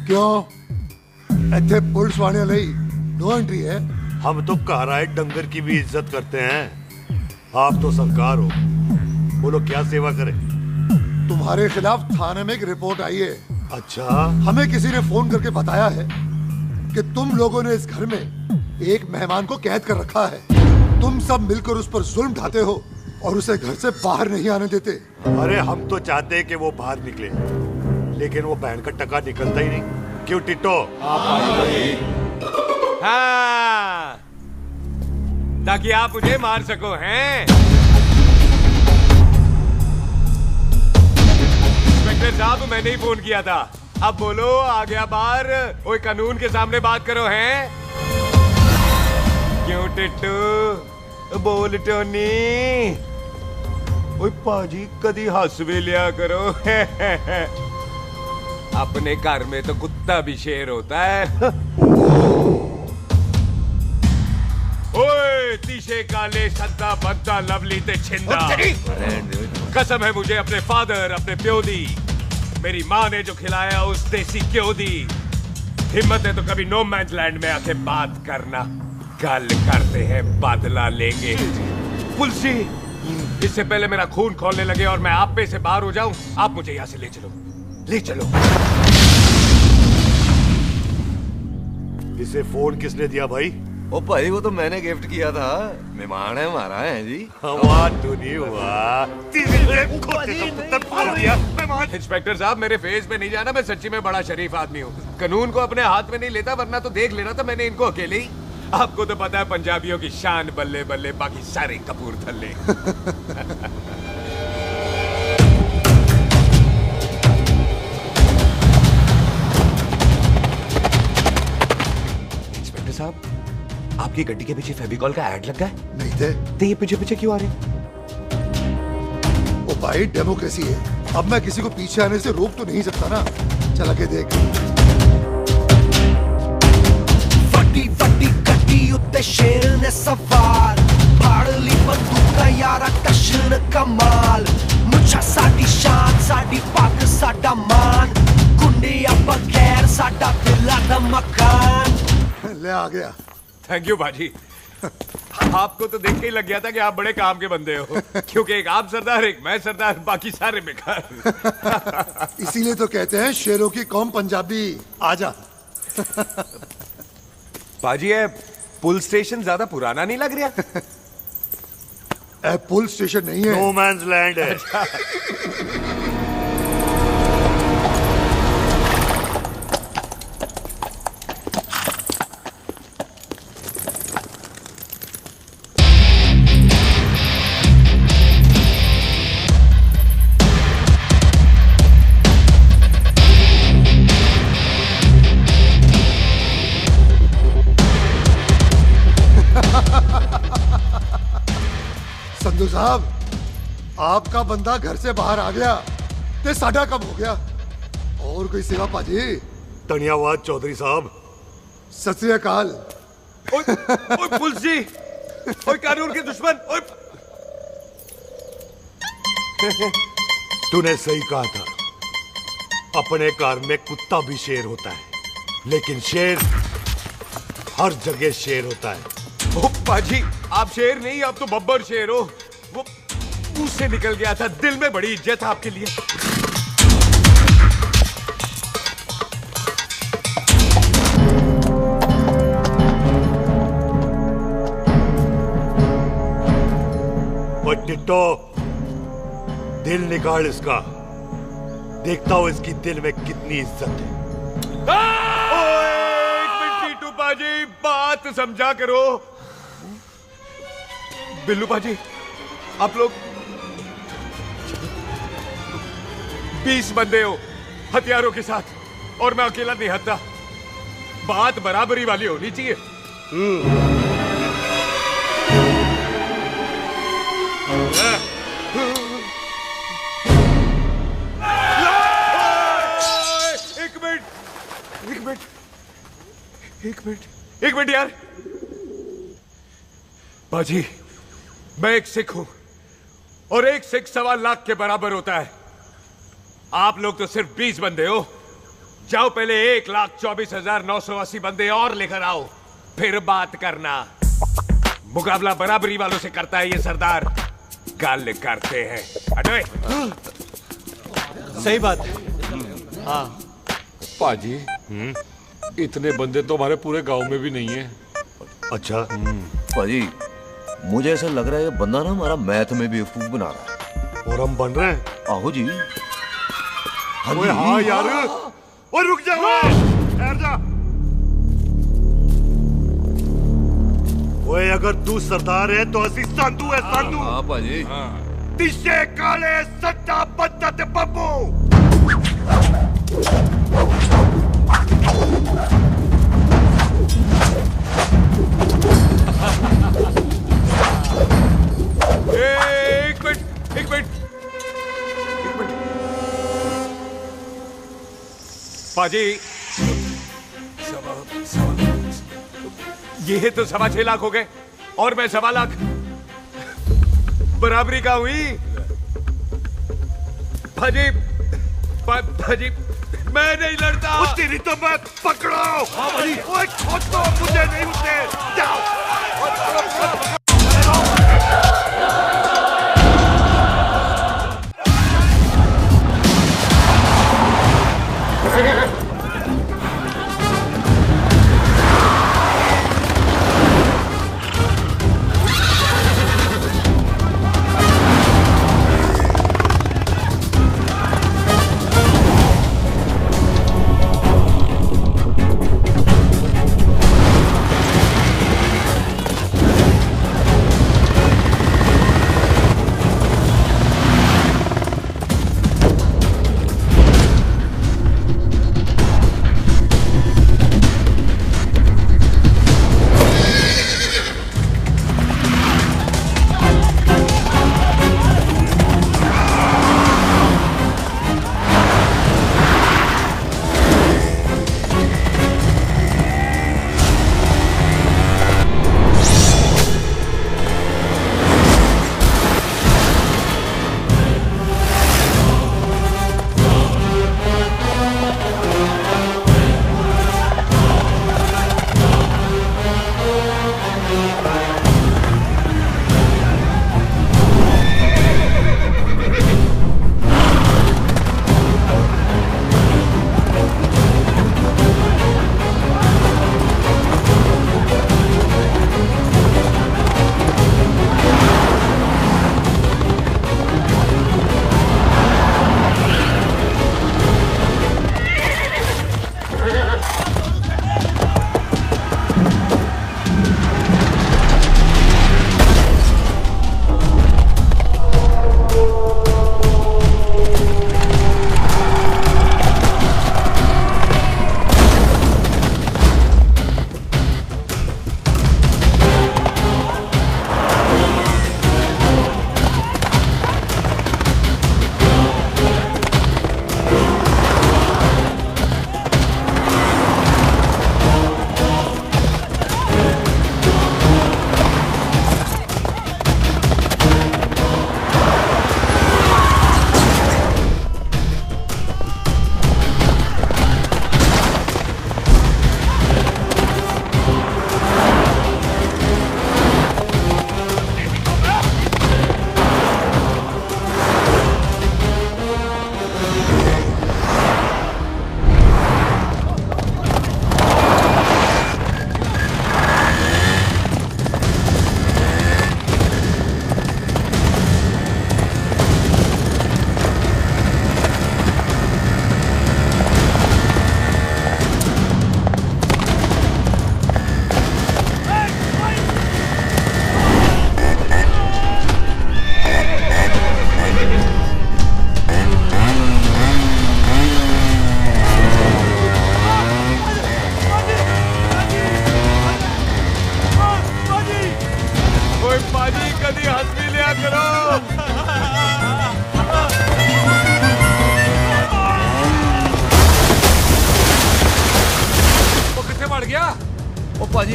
क्यों इतने पुलिस वाले ਲਈ नो एंट्री है? हम तो घर आए डंगर की भी इज्जत करते हैं। आप तो सरकार हो, बोलो क्या सेवा करें? तुम्हारे खिलाफ थाने में एक रिपोर्ट आई है। अच्छा। हमें किसी ने फोन करके बताया है कि तुम लोगों ने इस घर में एक मेहमान को कैद कर रखा है। तुम सब मिलकर उस पर जुल्म ढाते हो और उसे घर से बाहर नहीं आने देते। अरे हम तो चाहते हैं कि वो बाहर निकले, लेकिन वो बहन का टका निकलता ही नहीं। क्यों टिट्टो? हाँ, ताकि आप मुझे मार सको हैं। इंस्पेक्टर साहब मैंने ही फोन किया था। अब बोलो आ गया बाहर। ओए कानून के सामने बात करो हैं। क्यों टिट्टू? बोल टोनी। ओए पाजी कदी हंस भी लिया करो। अपने घर में तो कुत्ता भी शेर होता है। ओए तीशे काले सद्दा बद्दा लवली ते छिंदा, कसम है मुझे अपने फादर अपने प्यो दी, मेरी माँ ने जो खिलाया उस देसी क्यों दी। हिम्मत है तो कभी नो मैंस लैंड में आके बात करना। कल करते हैं बदला लेंगे। पुलसी इससे पहले मेरा खून खोलने लगे और मैं आप पे से बाहर हो जाऊं, आप मुझे यहां से ले चलो, ले चलो। इसे फोन किसने दिया भाई? ओ भाई वो तो मैंने गिफ्ट किया था, मेहमान है हमारा है जी। वाह टोनी वाह। इंस्पेक्टर साहब मेरे फेस पे नहीं जाना, मैं सच्ची में बड़ा शरीफ आदमी हूँ। कानून को अपने हाथ में नहीं लेता, वरना तो देख लेना था मैंने इनको अकेले ही। आपको तो पता है पंजाबियों की शान बल्ले बल्ले, बाकी सारे कपूरथले। इंस्पेक्टर साहब आपकी गड्डी के पीछे फेविकॉल का ऐड लगा है? नहीं थे। तो ये पीछे पीछे क्यों आ रहे? ओ भाई डेमोक्रेसी है, अब मैं किसी को पीछे आने से रोक तो नहीं सकता ना। चल के देख। ਵੱਡੀ ਵੱਡੀ ਗੱਡੀ ਉੱਤੇ ਸ਼ੇਰ ਨੇ ਸਵਾਰ, ਫੜ ਲਈ ਬੰਦੂਕਾਂ ਯਾਰਾ ਟਸ਼ਨ ਕਮਾਲ, ਮੁੱਛਾਂ ਸਾਡੀ ਸ਼ਾਨ ਸਾਡੀ ਪੱਗ ਸਾਡਾ ਮਾਨ, ਗੁੰਡੇ ਆ ਬਗੈਰ ਸਾਡਾ ਦਿਲਾਂ ਦਾ ਮਕਾਨ। ले आ गया। थैंक यू बाजी। आपको तो देख के ही लग गया था कि आप बड़े काम के बंदे हो, क्योंकि एक आप सरदार एक मैं सरदार, बाकी सारे बेकार। इसीलिए तो कहते हैं शेरों की कौम पंजाबी। आजा। बाजी है पुल स्टेशन ज्यादा पुराना नहीं लग रहा? पुल स्टेशन नहीं है, नो मैंस लैंड है। बिल्लू साहब, आपका बंदा घर से बाहर आ गया ते साडा कब हो गया। और कोई सेवा पाजी? धन्यवाद चौधरी साहब। सत श्री अकाल। ओए पुलिस जी, ओए कानून के दुश्मन, ओए। तूने सही कहा था, अपने घर में कुत्ता भी शेर होता है, लेकिन शेर हर जगह शेर होता है। ओ पाजी, आप शेर नहीं, आप तो बब्बर शेर हो। वो मुंह से निकल गया था, दिल में बड़ी इज्जत है आपके लिए। और टिट्टो, दिल निकाल इसका, देखता हूं इसकी दिल में कितनी इज्जत है। एक मिनट टीटू पाजी, बात समझा करो। बिल्लू पाजी, आप लोग 20 बंदे हो हथियारों के साथ, और मैं अकेला नहीं हत्ता। बात बराबरी वाली होनी चाहिए। एक मिनट यार। बाजी, मैं एक सिख हूं, और एक सिख 1.25 लाख के बराबर होता है। आप लोग तो सिर्फ 20 बंदे हो। जाओ पहले 1,24,980 बंदे और लेकर आओ, फिर बात करना। मुकाबला बराबरी वालों से करता है ये सरदार, गाल करते हैं। हटो। सही बात है। हाँ पाजी, इतने बंदे तो हमारे पूरे गांव में भी नहीं है। अच्छा पाजी, मुझे ऐसा लग रहा है ये बंदा ना हमारा मैथ में बेवकूफ बना रहा है। और हम बन रहे हैं? आहो जी। ओए हाँ यार, और रुक जा, ठहर जा। ओए अगर तू सरदार है तो असी संधू है, संधू। हाँ पाजी। तिशे काले सट्टा बद्दत बब्बू। एक मिनट। पाजी, ये तो 6.25 लाख हो गए, और मैं 1.25 लाख। बराबरी का हुई। पाजी, मैं नहीं लड़ता। तेरी तो मैं पकड़ो। ओए खोद दो, मुझे नहीं उठने। जाओ।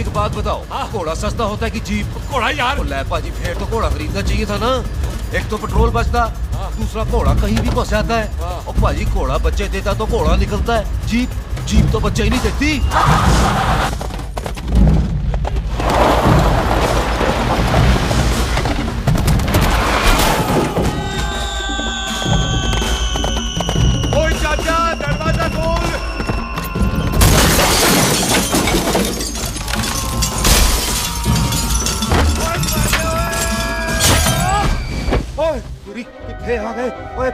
एक बात बताओ, घोड़ा सस्ता होता है कि जीप? घोड़ा यार। ले पाजी, फिर तो घोड़ा खरीदना चाहिए था ना। एक तो पेट्रोल बचता, दूसरा घोड़ा कहीं भी फंस जाता है। और पाजी घोड़ा बच्चे देता तो घोड़ा निकलता है, जीप तो बच्चे ही नहीं देती। आ गए। ओए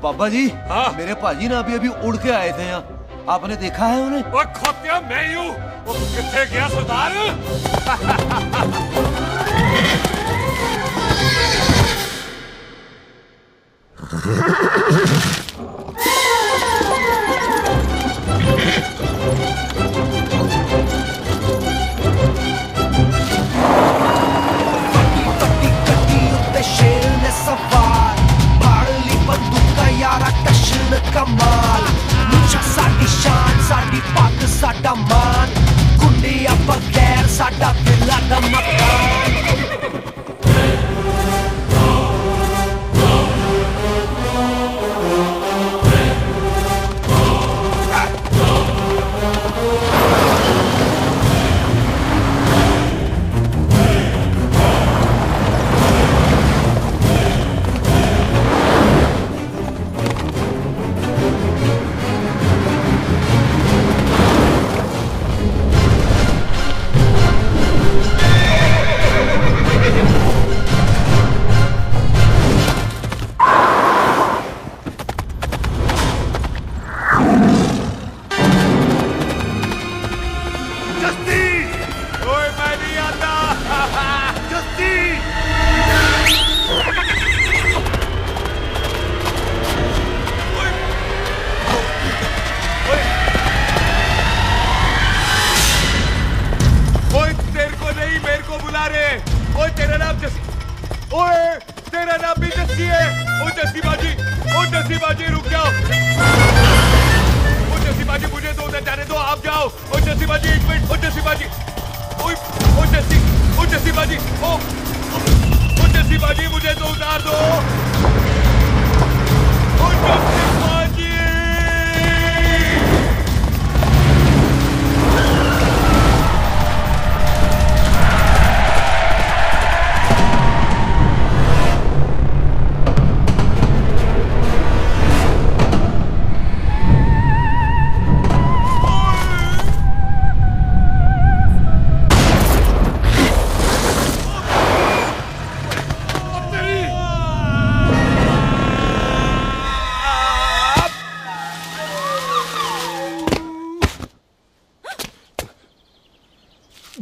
बाबा जी, मेरे पाजी ना अभी उड़ के आए थे यहाँ, आपने देखा है उन्हें? ओए खोतिया, मैं ही हूँ। वो किथे गया सरदार? कमाल मुझा साडी शान, साडी पग, साडा मान, गुंडिया बगैर साडा दिला दा मकान।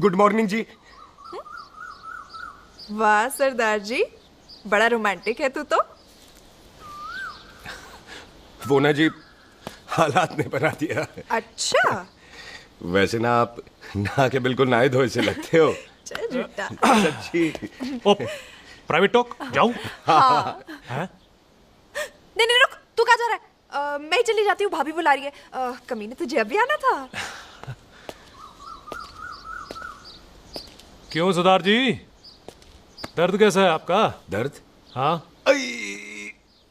गुड मॉर्निंग जी। वाह सरदार जी, बड़ा रोमांटिक है तू तो। वो ना जी, हालात ने बना दिया। अच्छा। वैसे ना आप नहा के बिल्कुल नहाए धोए से लगते हो। चल झूठा। सच्ची। ओ, प्राइवेट टॉक जाऊं? हाँ। नहीं रुक, तू कहाँ जा रहा है? मैं ही चली जाती हूँ, भाभी बुला रही है। कमीने तुझे अभी आना था। क्यों सरदार जी, दर्द कैसा है आपका? दर्द? हाँ।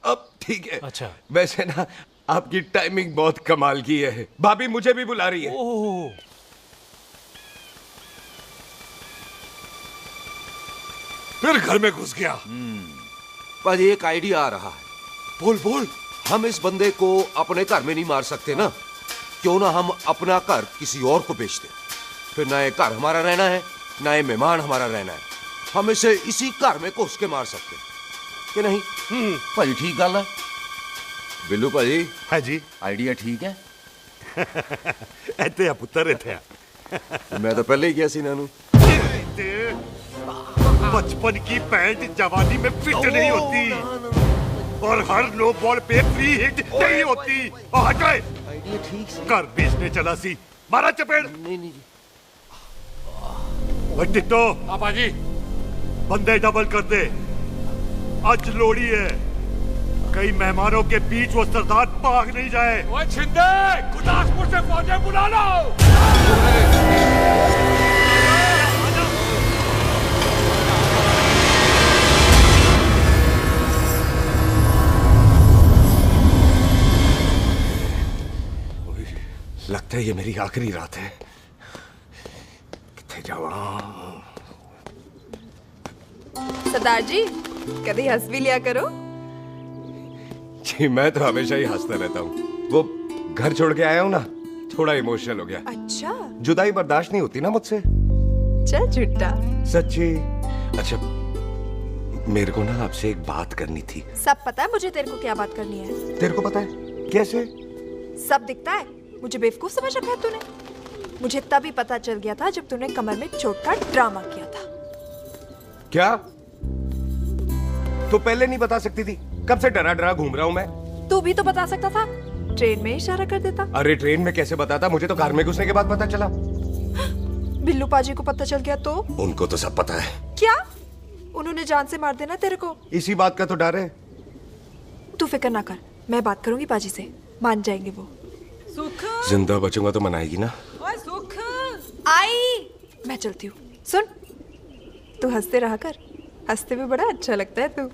अब ठीक है। अच्छा। वैसे ना आपकी टाइमिंग बहुत कमाल की है। भाभी मुझे भी बुला रही है। ओह। फिर घर में घुस गया। पर एक आइडिया आ रहा है। बोल। हम इस बंदे को अपने घर में नहीं मार सकते ना, क्यों ना हम अपना घर किसी और को बेच दें। फिर ना ये घर हमारा रहना है, ना ये मेहमान हमारा रहना है। हम इसे इसी घर में घुस के मार सकते हैं कि नहीं? भाजी ठीक गल है। बिल्लू भाजी। है जी। आइडिया ठीक है। ऐते आ पुत्र ऐते आ। मैं तो पहले ही किया सी नानू। बचपन की पैंट जवानी में फिट नहीं होती और हर लो बॉल पे फ्री हिट नहीं होती। हट गए। आइडिया ठीक से। घर बेचने चला सी, मारा चपेड़। नहीं। टिट्टो। पापा जी। बंदे डबल कर दे, आज लोड़ी है। कई मेहमानों के बीच वो सरदार भाग नहीं जाए। ओए छिंदे, गुरदासपुर से फौजें बुला लो। लगता है ये मेरी आखिरी रात है। किथे जावा? सरदार जी कभी हंस भी लिया करो। जी मैं तो हमेशा ही हंसता रहता हूँ। वो घर छोड़ के आया हूँ ना, थोड़ा इमोशनल हो गया। अच्छा, जुदाई बर्दाश्त नहीं होती ना मुझसे। चल झूठा। सच्ची। अच्छा, मेरे को ना आपसे एक बात करनी थी। सब पता है मुझे तेरे को क्या बात करनी है। तेरे को पता है? कैसे? सब दिखता है। मुझे बेवकूफ समझ रखा है तूने। मुझे तभी पता चल गया था जब तूने कमर में चोट का ड्रामा किया था। क्या? तो पहले नहीं बता सकती थी? कब से डरा डरा घूम रहा हूँ मैं। तू भी तो बता सकता था, ट्रेन में इशारा कर देता। अरे ट्रेन में कैसे बताता? मुझे तो कार में घुसने के बाद पता चला। बिल्लू पाजी को पता चल गया तो? उनको तो सब पता है। क्या? उन्होंने जान से मार देना तेरे को। इसी बात का तो डर है। तू फिक्र ना कर, मैं बात करूंगी पाजी से, मान जाएंगे वो। सुख, जिंदा बचूंगा तो मनाएगी ना? ओए सुख, आई मैं चलती हूँ। सुन, तू हंसते रहा कर, हंसते में बड़ा अच्छा लगता है तू।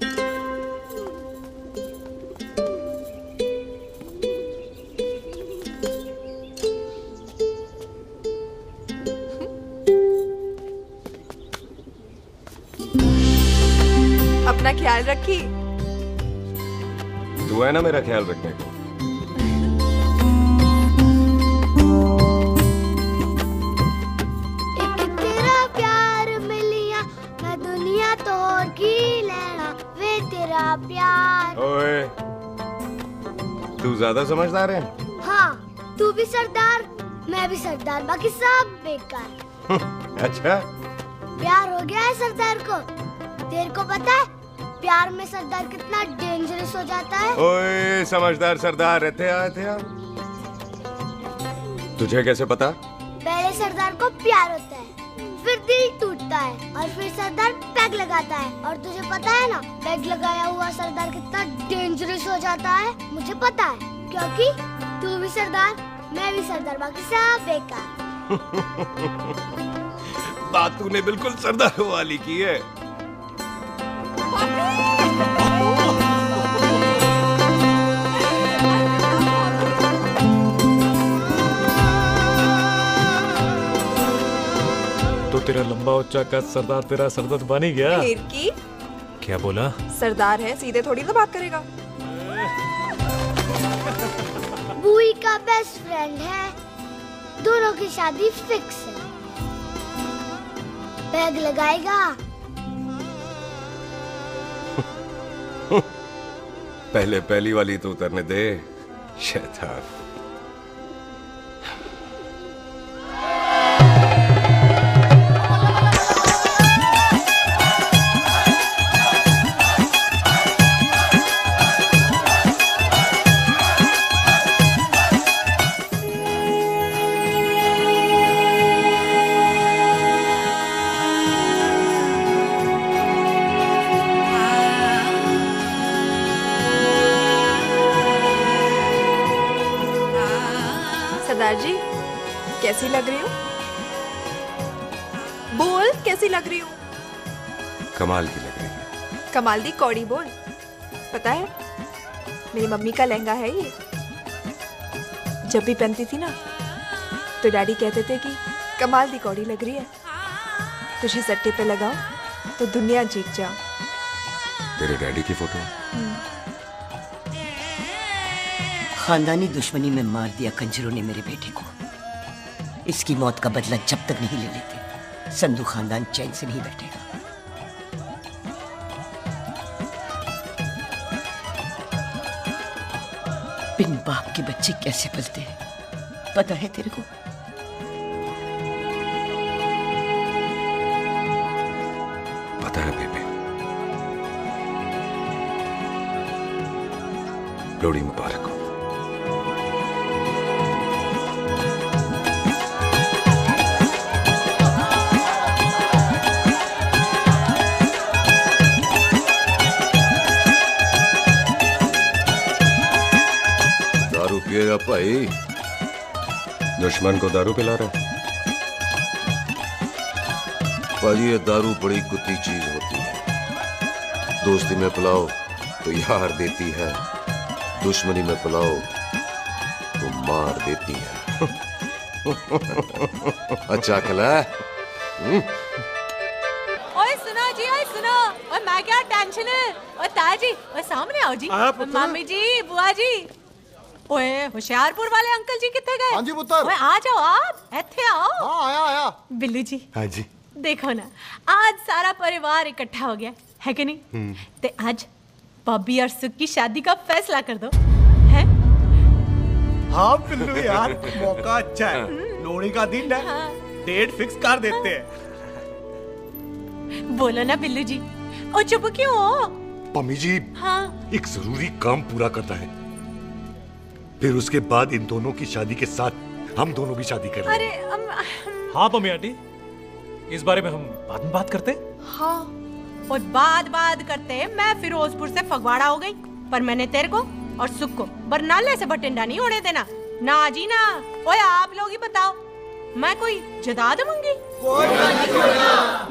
अपना ख्याल रखी। तू है ना मेरा ख्याल रखने को। तेरा प्यार मिलिया मैं दुनिया तोड़ की लेना वे तेरा प्यार। ओए, तू ज्यादा समझदार है। हाँ, तू भी सरदार, मैं भी सरदार, बाकी सब बेकार। अच्छा, प्यार हो गया है सरदार को। तेरे को पता है प्यार में सरदार कितना डेंजरस हो जाता है? ओए समझदार सरदार रहते आ। तुझे कैसे पता? पहले सरदार को प्यार होता है, फिर दिल टूटता है और फिर सरदार पैग लगाता है। और तुझे पता है ना, पैग लगाया हुआ सरदार कितना डेंजरस हो जाता है? मुझे पता है, क्योंकि तू भी सरदार, मैं भी सरदार, बाकी सब बेकार। बात तूने बिल्कुल सरदारों वाली की है। तो तेरा लंबा उच्चा कद सरदार तेरा सरदर्द बन ही गया। फिर की? क्या बोला? सरदार है, सीधे थोड़ी ना बात करेगा। बुई का बेस्ट फ्रेंड है, दोनों की शादी फिक्स है। पैग लगाएगा। पहले पहली वाली तो उतरने दे, शैतान। सरदार जी कैसी लग रही हूँ? बोल कैसी लग रही हूँ? कमाल की लग रही है। कमाल दी कौड़ी बोल। पता है मेरी मम्मी का लहंगा है ये। जब भी पहनती थी ना तो डैडी कहते थे कि कमाल दी कौड़ी लग रही है, तुझे सट्टे पे लगाओ तो दुनिया जीत जाओ। तेरे डैडी की फोटो? खानदानी दुश्मनी में मार दिया कंजरों ने मेरे बेटे को। इसकी मौत का बदला जब तक नहीं ले लेते, संधू खानदान चैन से नहीं बैठेगा। बिन बाप के बच्चे कैसे पलते हैं पता है तेरे को? पता है बेबे। लोहड़ी मुबारक हो। भाई दुश्मन को दारू पिला रहे? भाजी ये दारू बड़ी कुत्ती चीज होती है। दोस्ती में पिलाओ तो यार देती है, दुश्मनी में पिलाओ तो मार देती है। अच्छा खिला। ओए सुनो जी, ओए सुनो, ओए मैं क्या टेंशन है? ओए ताजी, ओए सामने आओ जी। मामी जी, बुआ जी। ओए होशियारपुर वाले अंकल जी कितने गए? हाँ जी पुत्र। ओए आ जाओ आप, ऐथे आओ। हाँ आया। बिल्लू जी। हाँ जी। देखो ना, आज सारा परिवार इकट्ठा हो गया है कि नहीं? ते आज बॉबी और सुख की शादी का फैसला कर दो, है? हाँ बिल्लू यार, मौका अच्छा है। लोहड़ी का दिन है, डेट फिक्स कर देते हैं। बोलो ना बिल्लू जी, ओ चुप क्यों हो? पम्मी जी, हाँ एक जरूरी काम पूरा करता है, फिर उसके बाद इन दोनों की शादी के साथ हम दोनों भी शादी कर अरे हाँ मम्मी आंटी, इस बारे में हम बाद में बात करते। हाँ और बात करते मैं फिरोजपुर से फगवाड़ा हो गई, पर मैंने तेरे को और सुख को बरनाले से बटिंडा नहीं होने देना। ना जी ना। ओए आप लोग ही बताओ, मैं कोई जदाद मंगी?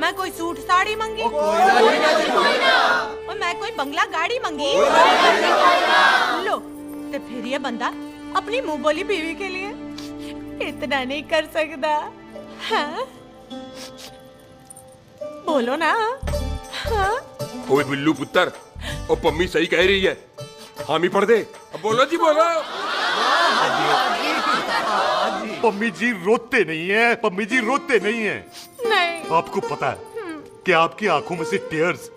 मैं कोई सूट साड़ी मंगी? और मैं कोई बंगला गाड़ी मंगी? लो तो फिर ये बंदा अपनी मुंह बोली बीवी के लिए इतना नहीं कर सकता? हाँ? बोलो ना। हाँ? ओए बिल्लू पुत्र, ओ पम्मी सही कह रही है, हामी पढ़ दे। अब बोलो जी, बोलो। पम्मी जी रोते नहीं है, पम्मी जी रोते नहीं है। नहीं। आपको पता है कि आपकी आंखों में से टीयर्स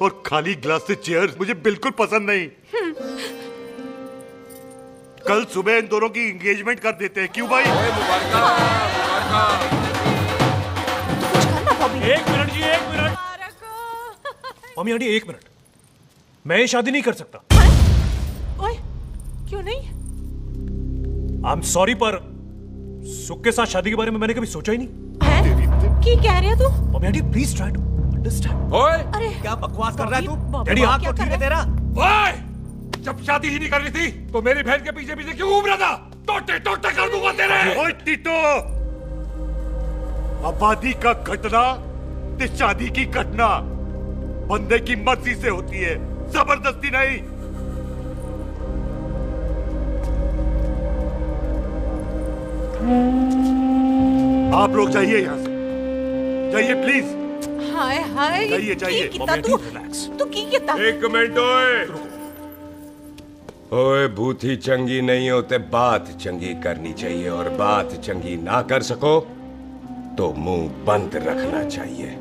और खाली ग्लास से चेयर्स मुझे बिल्कुल पसंद नहीं। कल सुबह इन दोनों की एंगेजमेंट कर देते हैं, क्यों भाई? एक मिनट जी, एक मिनट। मम्मी आंटी एक मिनट, मैं ये शादी नहीं कर सकता। ओए क्यों नहीं? आई एम सॉरी, पर सुख के साथ शादी के बारे में मैंने कभी सोचा ही नहीं। की कह रहे हो तू? Mummy aunty please try to understand. ओए अरे क्या बकवास कर रहा है तू? डैडी दिमाग तो ठीक है तेरा? ओए जब शादी ही नहीं करनी थी तो मेरी बहन के पीछे पीछे क्यों घूम रहा था? टोटे टोटे कर दूंगा तेरे। ओए टीटो, आबादी का घटना ते शादी की घटना बंदे की मर्जी से होती है, जबरदस्ती नहीं। आप लोग जाइए यहाँ से, जाइए प्लीज। हाय हाय, जाइए जाइए। तू की कितना? एक मिनट ओए। ओए भूथी चंगी नहीं होते, बात चंगी करनी चाहिए, और बात चंगी ना कर सको तो मुंह बंद रखना चाहिए।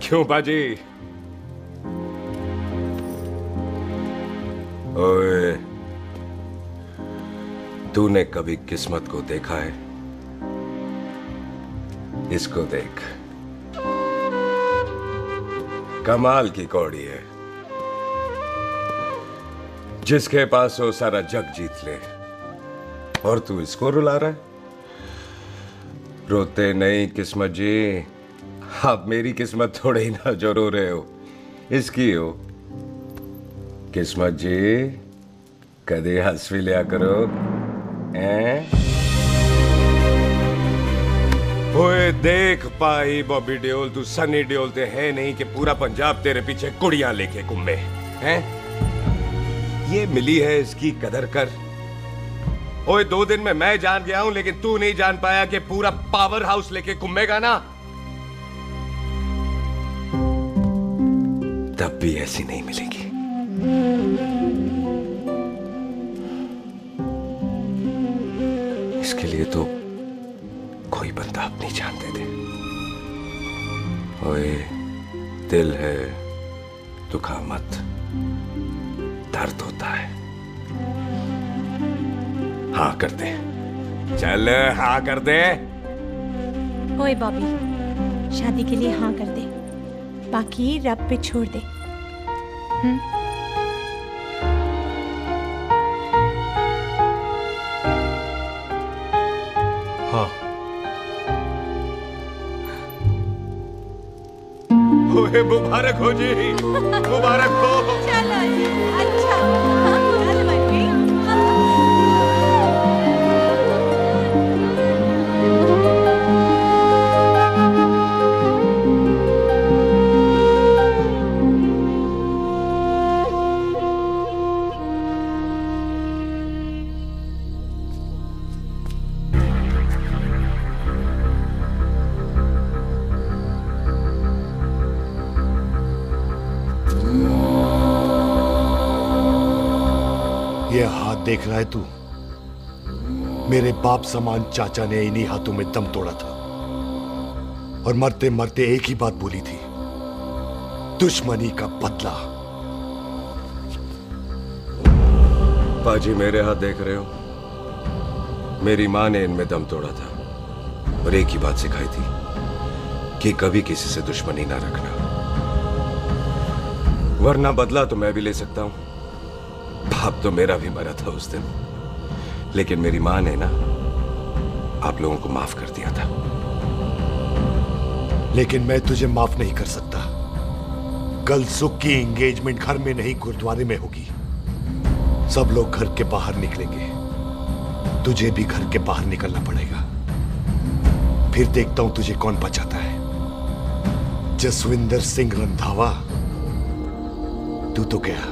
क्यों बाजी? ओए तूने कभी किस्मत को देखा है? इसको देख, कमाल की कौड़ी है, जिसके पास हो सारा जग जीत ले, और तू इसको रुला रहा है? रोते नहीं किस्मत जी, आप मेरी किस्मत थोड़े ही ना जो रो रहे हो, इसकी हो। किस्मत जी कदे हंस भी लिया करो। ओए देख पाई बॉबी देओल, तू सनी देओल ते है नहीं कि पूरा पंजाब तेरे पीछे कुड़ियां लेके घूमे हैं? ये मिली है, इसकी कदर कर। ओए 2 दिन में मैं जान गया हूं, लेकिन तू नहीं जान पाया कि पूरा पावर हाउस लेके घूमेगा ना, तब भी ऐसी नहीं मिलेगी। इसके लिए तो कोई बंदा अपनी जान दे दे। ओए दिल है दुखा मत, दर्द होता है। हाँ कर दे, चल हाँ कर दे। ओए बॉबी, शादी के लिए हाँ कर दे, बाकी रब पे छोड़ दे। हाँ। ओए मुबारक हो जी, मुबारक हो। चलो जी, अच्छा। चल भाई। ये हाथ देख रहा है तू? मेरे बाप समान चाचा ने इन्हीं हाथों में दम तोड़ा था और मरते मरते एक ही बात बोली थी, दुश्मनी का बदला। पाजी मेरे हाथ देख रहे हो? मेरी माँ ने इनमें दम तोड़ा था और एक ही बात सिखाई थी कि कभी किसी से दुश्मनी ना रखना, वरना बदला तो मैं भी ले सकता हूं। बाप तो मेरा भी मरा था उस दिन, लेकिन मेरी माँ ने ना आप लोगों को माफ कर दिया था। लेकिन मैं तुझे माफ नहीं कर सकता। कल सुख की एंगेजमेंट घर में नहीं गुरुद्वारे में होगी। सब लोग घर के बाहर निकलेंगे, तुझे भी घर के बाहर निकलना पड़ेगा। फिर देखता हूं तुझे कौन बचाता है। जसविंदर सिंह रंधावा, तू तो गया।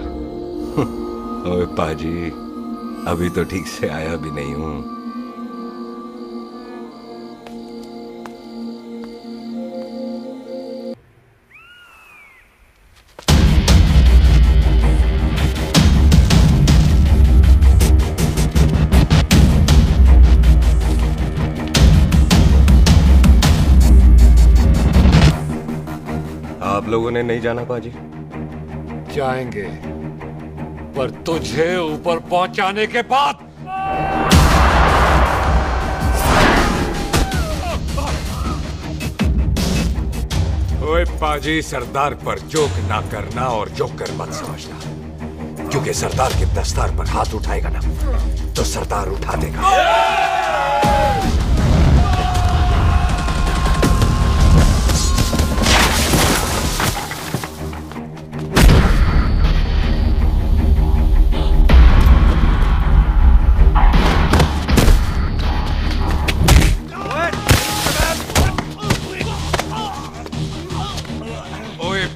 ओए पाजी, अभी तो ठीक से आया भी नहीं हूं। आप लोगों ने नहीं जाना पाजी? जाएंगे, पर तुझे ऊपर पहुंचाने के बाद। ओए पाजी, सरदार पर जोक ना करना और जोकर मत समझना, क्योंकि सरदार के दस्तार पर हाथ उठाएगा ना तो सरदार उठा देगा।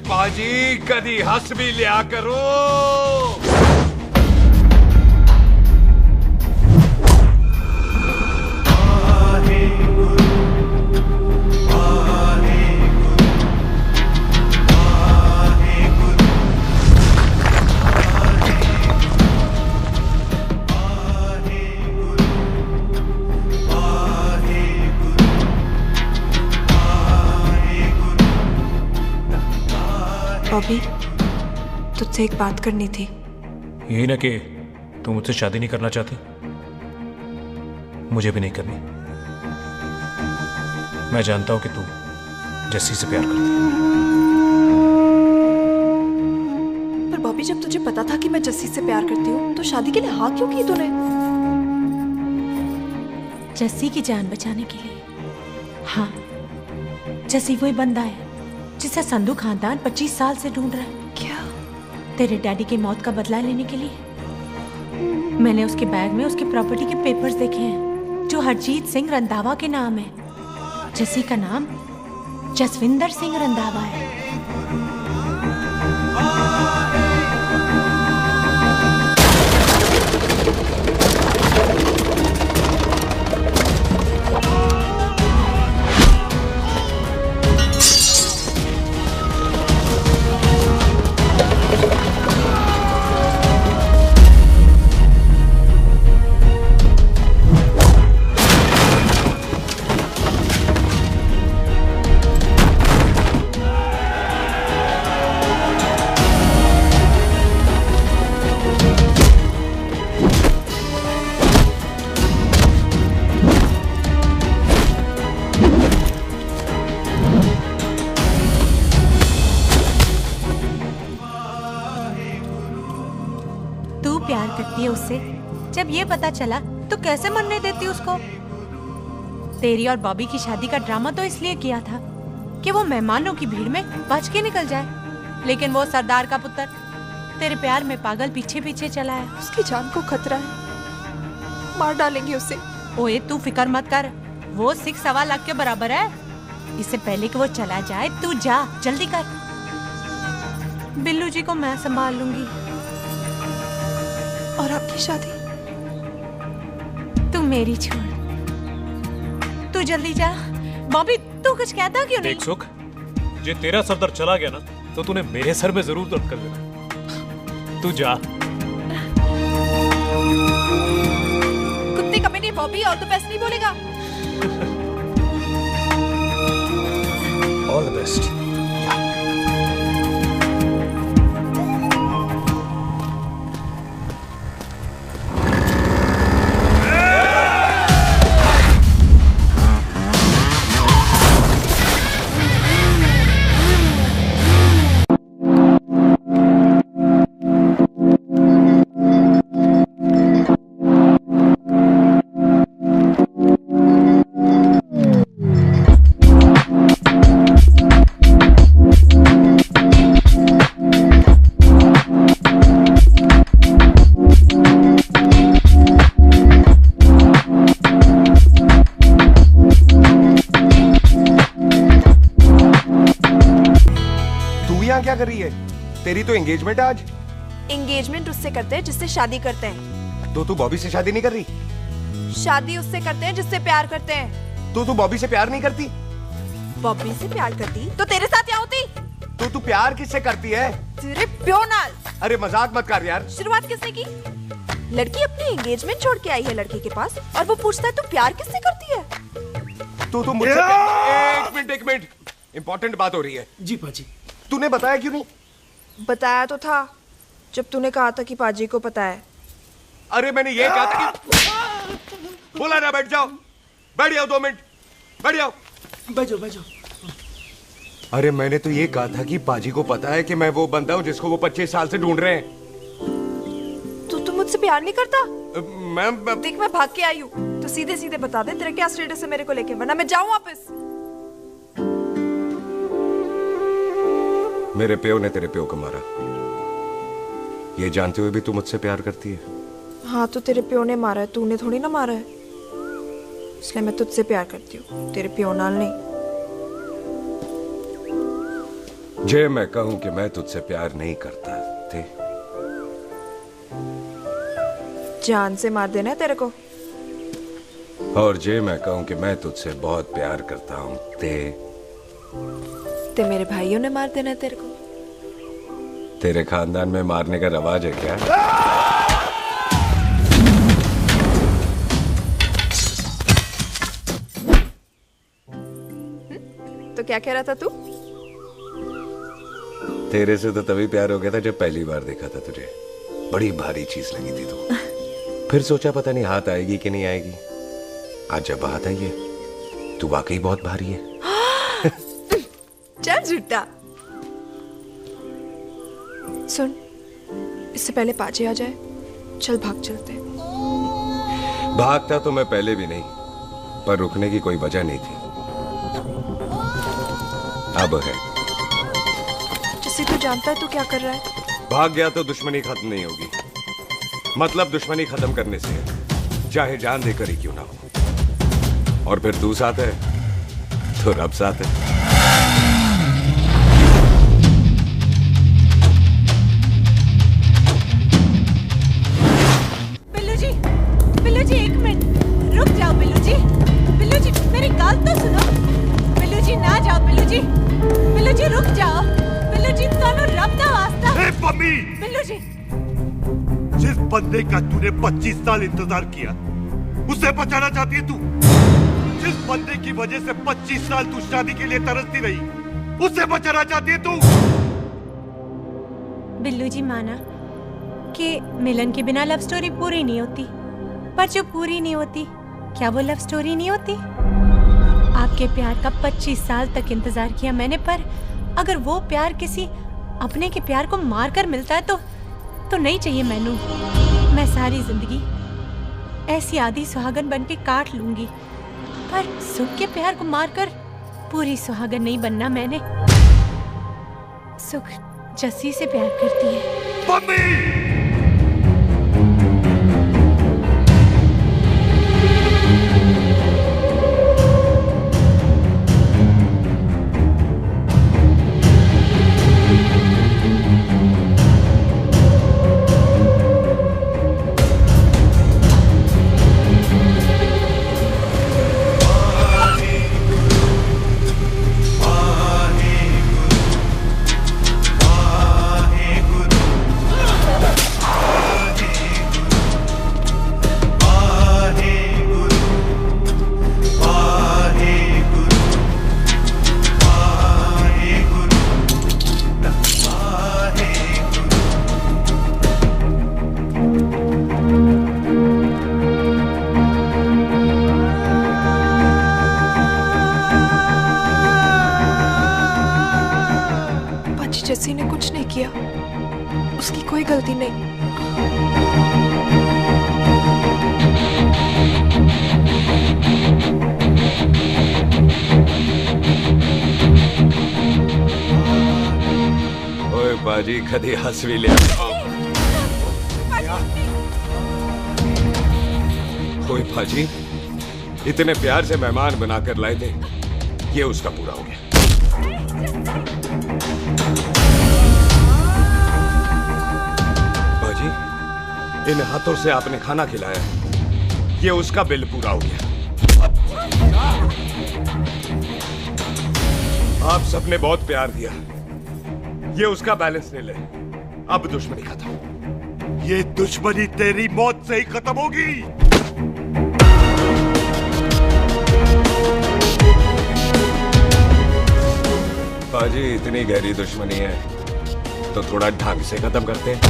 पाजी, कदी हंस भी लिया करो। बॉबी, तुझसे एक बात करनी थी। यही ना कि तुम मुझसे शादी नहीं करना चाहती? मुझे भी नहीं करनी। मैं जानता हूं कि तू जस्सी से प्यार करती है। पर बॉबी, जब तुझे पता था कि मैं जस्सी से प्यार करती हूँ तो शादी के लिए हाँ क्यों की तूने? जस्सी की जान बचाने के लिए। हाँ, जस्सी वही बंदा है जिसे संधू खानदान 25 साल से ढूंढ रहा है। क्या? तेरे डैडी की मौत का बदला लेने के लिए। मैंने उसके बैग में उसकी प्रॉपर्टी के पेपर्स देखे हैं जो हरजीत सिंह रंधावा के नाम है। जस्सी का नाम जसविंदर सिंह रंधावा है। प्यार करती है उससे। जब ये पता चला तो कैसे मरने देती उसको। तेरी और बॉबी की शादी का ड्रामा तो इसलिए किया था कि वो मेहमानों की भीड़ में बच के निकल जाए, लेकिन वो सरदार का पुत्र तेरे प्यार में पागल पीछे पीछे चला है। उसकी जान को खतरा है, मार डालेंगे उसे। ओए तू फिक्र मत कर, वो 6.25 लाख के बराबर है। इससे पहले कि वो चला जाए तू जा, जल्दी कर। बिल्लू जी को मैं संभाल लूंगी। और आपकी शादी? तू मेरी छोड़, तू जल्दी जा। बॉबी तू कुछ कहता क्यों नहीं? देख सुख, जे तेरा सरदार चला गया ना तो तूने मेरे सर में जरूर दर्द कर देना। तू जा। बॉबी और तो बेस्ट नहीं बोलेगा। All the best. क्या कर रही है? तेरी तो एंगेजमेंट है आज। एंगेजमेंट उससे करते हैं जिससे शादी करते हैं। तो तू बॉबी से शादी नहीं कर रही? शादी उससे करते हैं जिससे प्यार करते हैं। तो तू बॉबी से प्यार नहीं करती? बॉबी से प्यार करती तो तेरे साथ क्या होती? तो तू प्यार किससे करती है? तेरे प्यो नाल। अरे मजाक मत कर यार। शुरुआत किसने की? लड़की अपनी एंगेजमेंट छोड़ के आई है लड़के के पास और वो पूछता है तू प्यार किससे करती है? तो मुझसे एक मिनट इंपॉर्टेंट बात हो रही है। जी पाजी। तूने बताया क्यों नहीं? बताया तो था जब तूने कहा था कि पाजी को पता है। अरे मैंने ये कहा था कि बोला ना बैठ जाओ। बैठ जाओ 2 मिनट। बैठ जाओ। बैठ जाओ। अरे मैंने तो ये कहा था कि पाजी को पता है कि मैं वो बंदा हूँ जिसको वो 25 साल से ढूंढ रहे हैं। तो तू मुझसे प्यार नहीं करता? मैं देख मैं भाग के आई हूँ तो सीधे सीधे बता दे तेरा क्या स्टेटस है मेरे को लेके, वरना मैं जाऊँ वापस। मेरे प्यो ने तेरे प्यो को मारा, ये जानते हुए भी तू मुझसे प्यार करती है? हाँ तो तेरे प्यो ने मारा है, तूने थोड़ी ना मारा है, इसलिए मैं तुझसे प्यार करती हूँ, तेरे प्यो नाल नहीं। जे मैं कहूं कि मैं तुझसे प्यार नहीं करता थे, जान से मार देना है तेरे को। और जे मैं कहूं कि मैं तुझसे बहुत प्यार करता हूं ते मेरे भाइयों ने मार देना है तेरे को। तेरे खानदान में मारने का रवाज है क्या? तो क्या कह रहा था तू? तेरे से तो तभी प्यार हो गया था जब पहली बार देखा था तुझे, बड़ी भारी चीज लगी थी तू। फिर सोचा पता नहीं हाथ आएगी कि नहीं आएगी, आज जब हाथ आई है तू वाकई बहुत भारी है। चल झूठा। सुन, इससे पहले पाजी आ जाए, चल भाग चलते हैं। भागता तो मैं पहले भी नहीं, पर रुकने की कोई वजह नहीं थी, अब है। जैसे तू जानता है तू क्या कर रहा है। भाग गया तो दुश्मनी खत्म नहीं होगी, मतलब दुश्मनी खत्म करने से चाहे जान देकर ही क्यों ना हो। और फिर तू साथ है तो रब साथ है। बिल्लू जी एक मिनट रुक जाओ। बिल्लू जी मेरी बात तो सुनो। बिल्लू जी ना जाओ। बिल्लू जी रुक जाओ। बिल्लू जी दोनों रब दा वास्ता। पम्मी, बिल्लू जी, जिस बंदे का तूने 25 साल इंतजार किया उसे बचाना चाहती है तू? जिस बंदे की वजह से 25 साल तू शादी के लिए तरसती रही उसे बचाना चाहती है तू? बिल्लू जी माना कि मिलन के बिना लव स्टोरी पूरी नहीं होती, पर जो पूरी नहीं होती क्या वो लव स्टोरी नहीं होती? आपके प्यार का 25 साल तक इंतजार किया मैंने, पर अगर वो प्यार किसी अपने के प्यार को मारकर मिलता है तो नहीं चाहिए मैनू। मैं सारी जिंदगी ऐसी आधी सुहागन बन के काट लूंगी, पर सुख के प्यार को मारकर पूरी सुहागन नहीं बनना मैंने। सुख जस्सी से प्यार करती है। जस्सी ने कुछ नहीं किया, उसकी कोई गलती नहीं। ओए बाजी कदी हंस भी लिया। ओए बाजी इतने प्यार से मेहमान बनाकर लाए थे, ये उसका पूरा हो गया। बाजी इन हाथों से आपने खाना खिलाया है, ये उसका बिल पूरा हो गया। आप सबने बहुत प्यार दिया, ये उसका बैलेंस ले ले। अब दुश्मनी खत्म। ये दुश्मनी तेरी मौत से ही खत्म होगी। बाजी इतनी गहरी दुश्मनी है तो थोड़ा ढंग से खत्म करते हैं।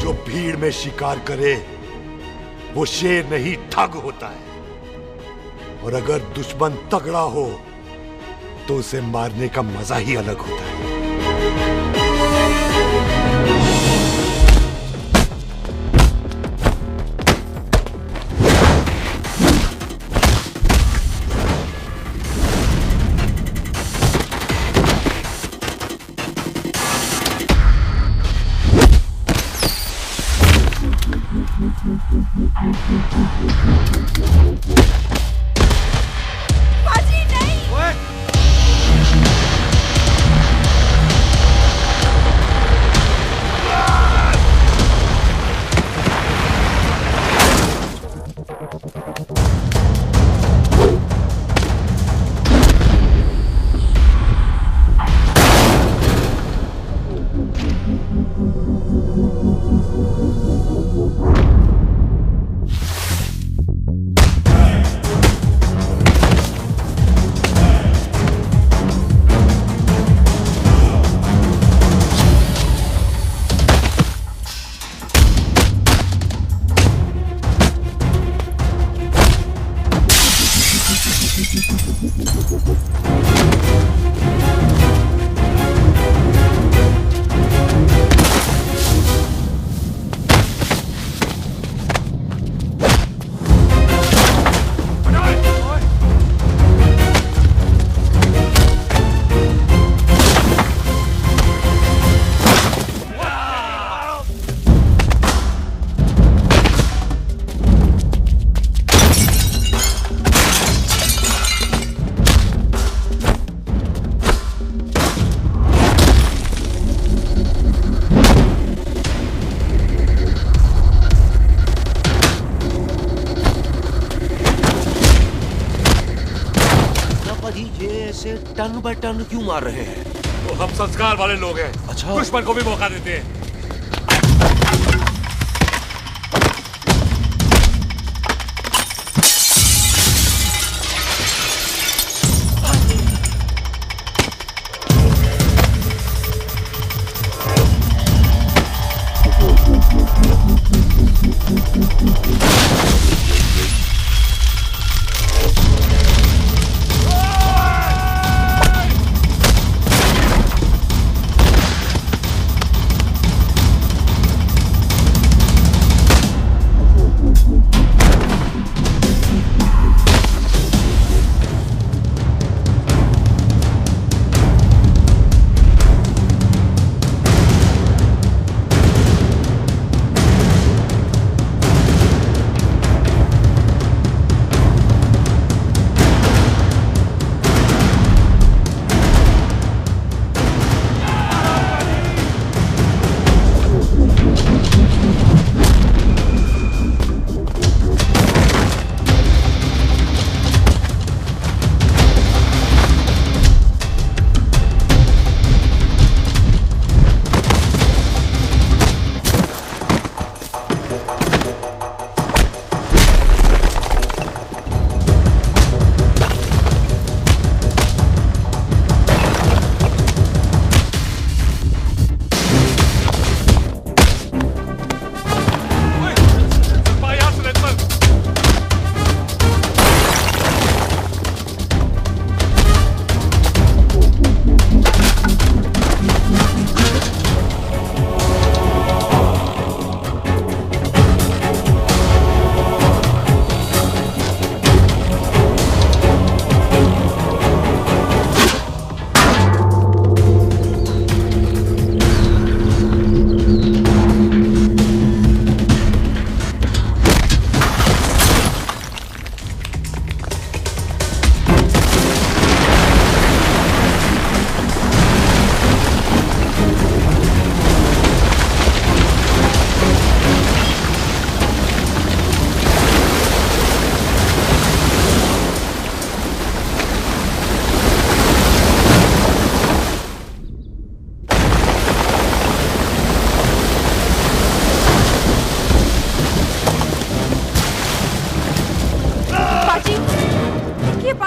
जो भीड़ में शिकार करे वो शेर नहीं ठग होता है, और अगर दुश्मन तगड़ा हो तो उसे मारने का मजा ही अलग होता है। बाजी नहीं। टन बाय टन क्यों मार रहे हैं? तो हम संस्कार वाले लोग हैं। अच्छा। दुश्मन को भी मौका देते हैं।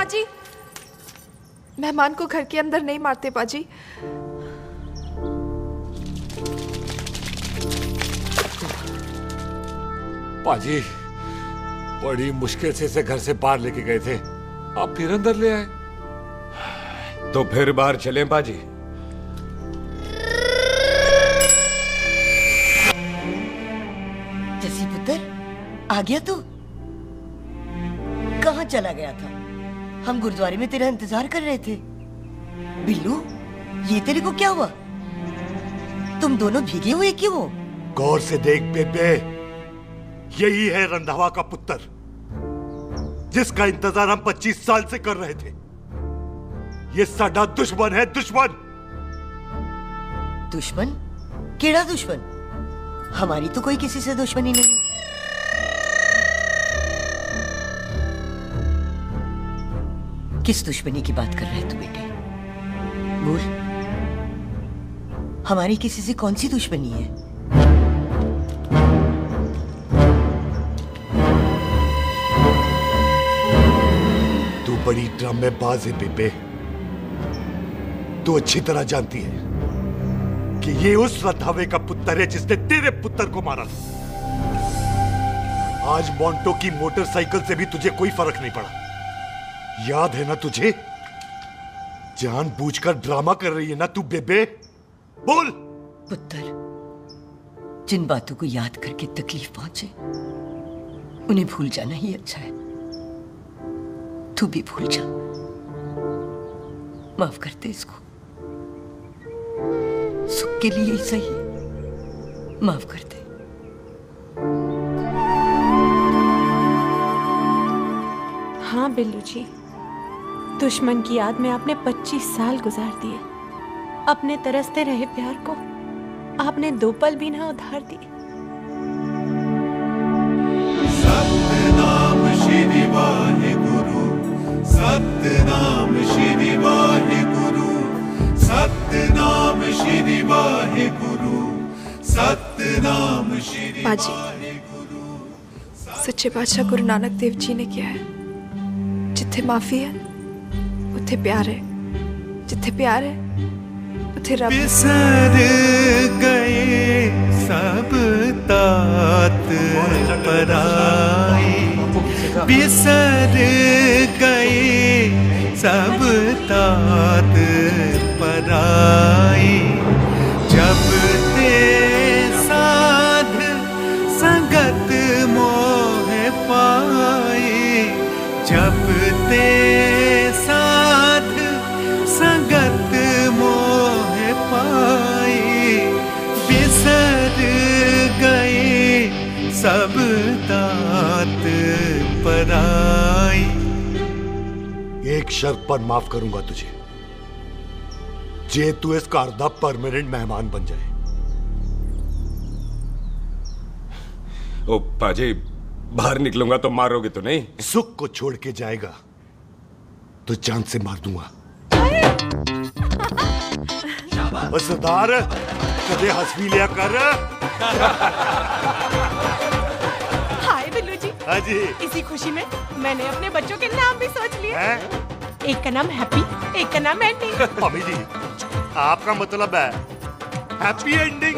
पाजी, मेहमान को घर के अंदर नहीं मारते पाजी। पाजी, बड़ी मुश्किल से इसे घर से बाहर लेके गए थे, आप फिर अंदर ले आए। तो फिर बाहर चलें पाजी। जसी पुत्र, आ गया तू? कहाँ चला गया था? हम गुरुद्वारे में तेरा इंतजार कर रहे थे। बिल्लू, ये तेरे को क्या हुआ? तुम दोनों भीगे हुए क्यों हो? गौर से देख बेबे, यही है रंधावा का पुत्र, जिसका इंतजार हम 25 साल से कर रहे थे। ये साडा दुश्मन है, दुश्मन। दुश्मन? केड़ा दुश्मन? हमारी तो कोई किसी से दुश्मनी नहीं। किस दुश्मनी की बात कर रहे तू बेटे? बोल, हमारी किसी से कौन सी दुश्मनी है? तू बड़ी ड्रामेबाज है बेबे। तू अच्छी तरह जानती है कि ये उस रंधावे का पुत्र है जिसने तेरे पुत्र को मारा था। आज मोंटो की मोटरसाइकिल से भी तुझे कोई फर्क नहीं पड़ा। याद है ना तुझे? जानबूझकर ड्रामा कर रही है ना तू बेबे? बोल। पुत्र, जिन बातों को याद करके तकलीफ पहुंचे उन्हें भूल जाना ही अच्छा है। तू भी भूल जा। माफ कर दे इसको, सुख के लिए ही सही। माफ कर दे। हाँ बिल्लू जी, दुश्मन की याद में आपने 25 साल गुजार दिए। अपने तरसते रहे प्यार को आपने 2 पल भी ना उधार दिए। सतनाम श्री वाहेगुरु, सतनाम श्री वाहेगुरु, सतनाम श्री वाहेगुरु, सतनाम श्री वाहेगुरु। सच्चे बादशाह गुरु नानक देव जी ने किया है, जिथे माफी है उथे प्यार है, जिथे प्यार है उथे रब। बिसर गए सब तात पराए, बिसर गए सब तात पराए। जब ते साध संगत मोह पाए, जब ते साध संगत मोह पाए। बिसर गए सब तात पराए। एक शर्त पर माफ करूंगा तुझे, जे तू इस घर दा परमानेंट मेहमान बन जाए। ओ पाजी, बाहर निकलूंगा तो मारोगे तो नहीं? सुख को छोड़ के जाएगा तो जान से मार दूंगा। सरदार, कदे हंस भी लिया कर। हाय बिल्लू जी। हाँ जी। इसी खुशी में मैंने अपने बच्चों के नाम भी सोच लिए। एक का नाम हैप्पी, एक का नाम एंडी। मम्मी जी, आपका मतलब है हैप्पी एंडिंग।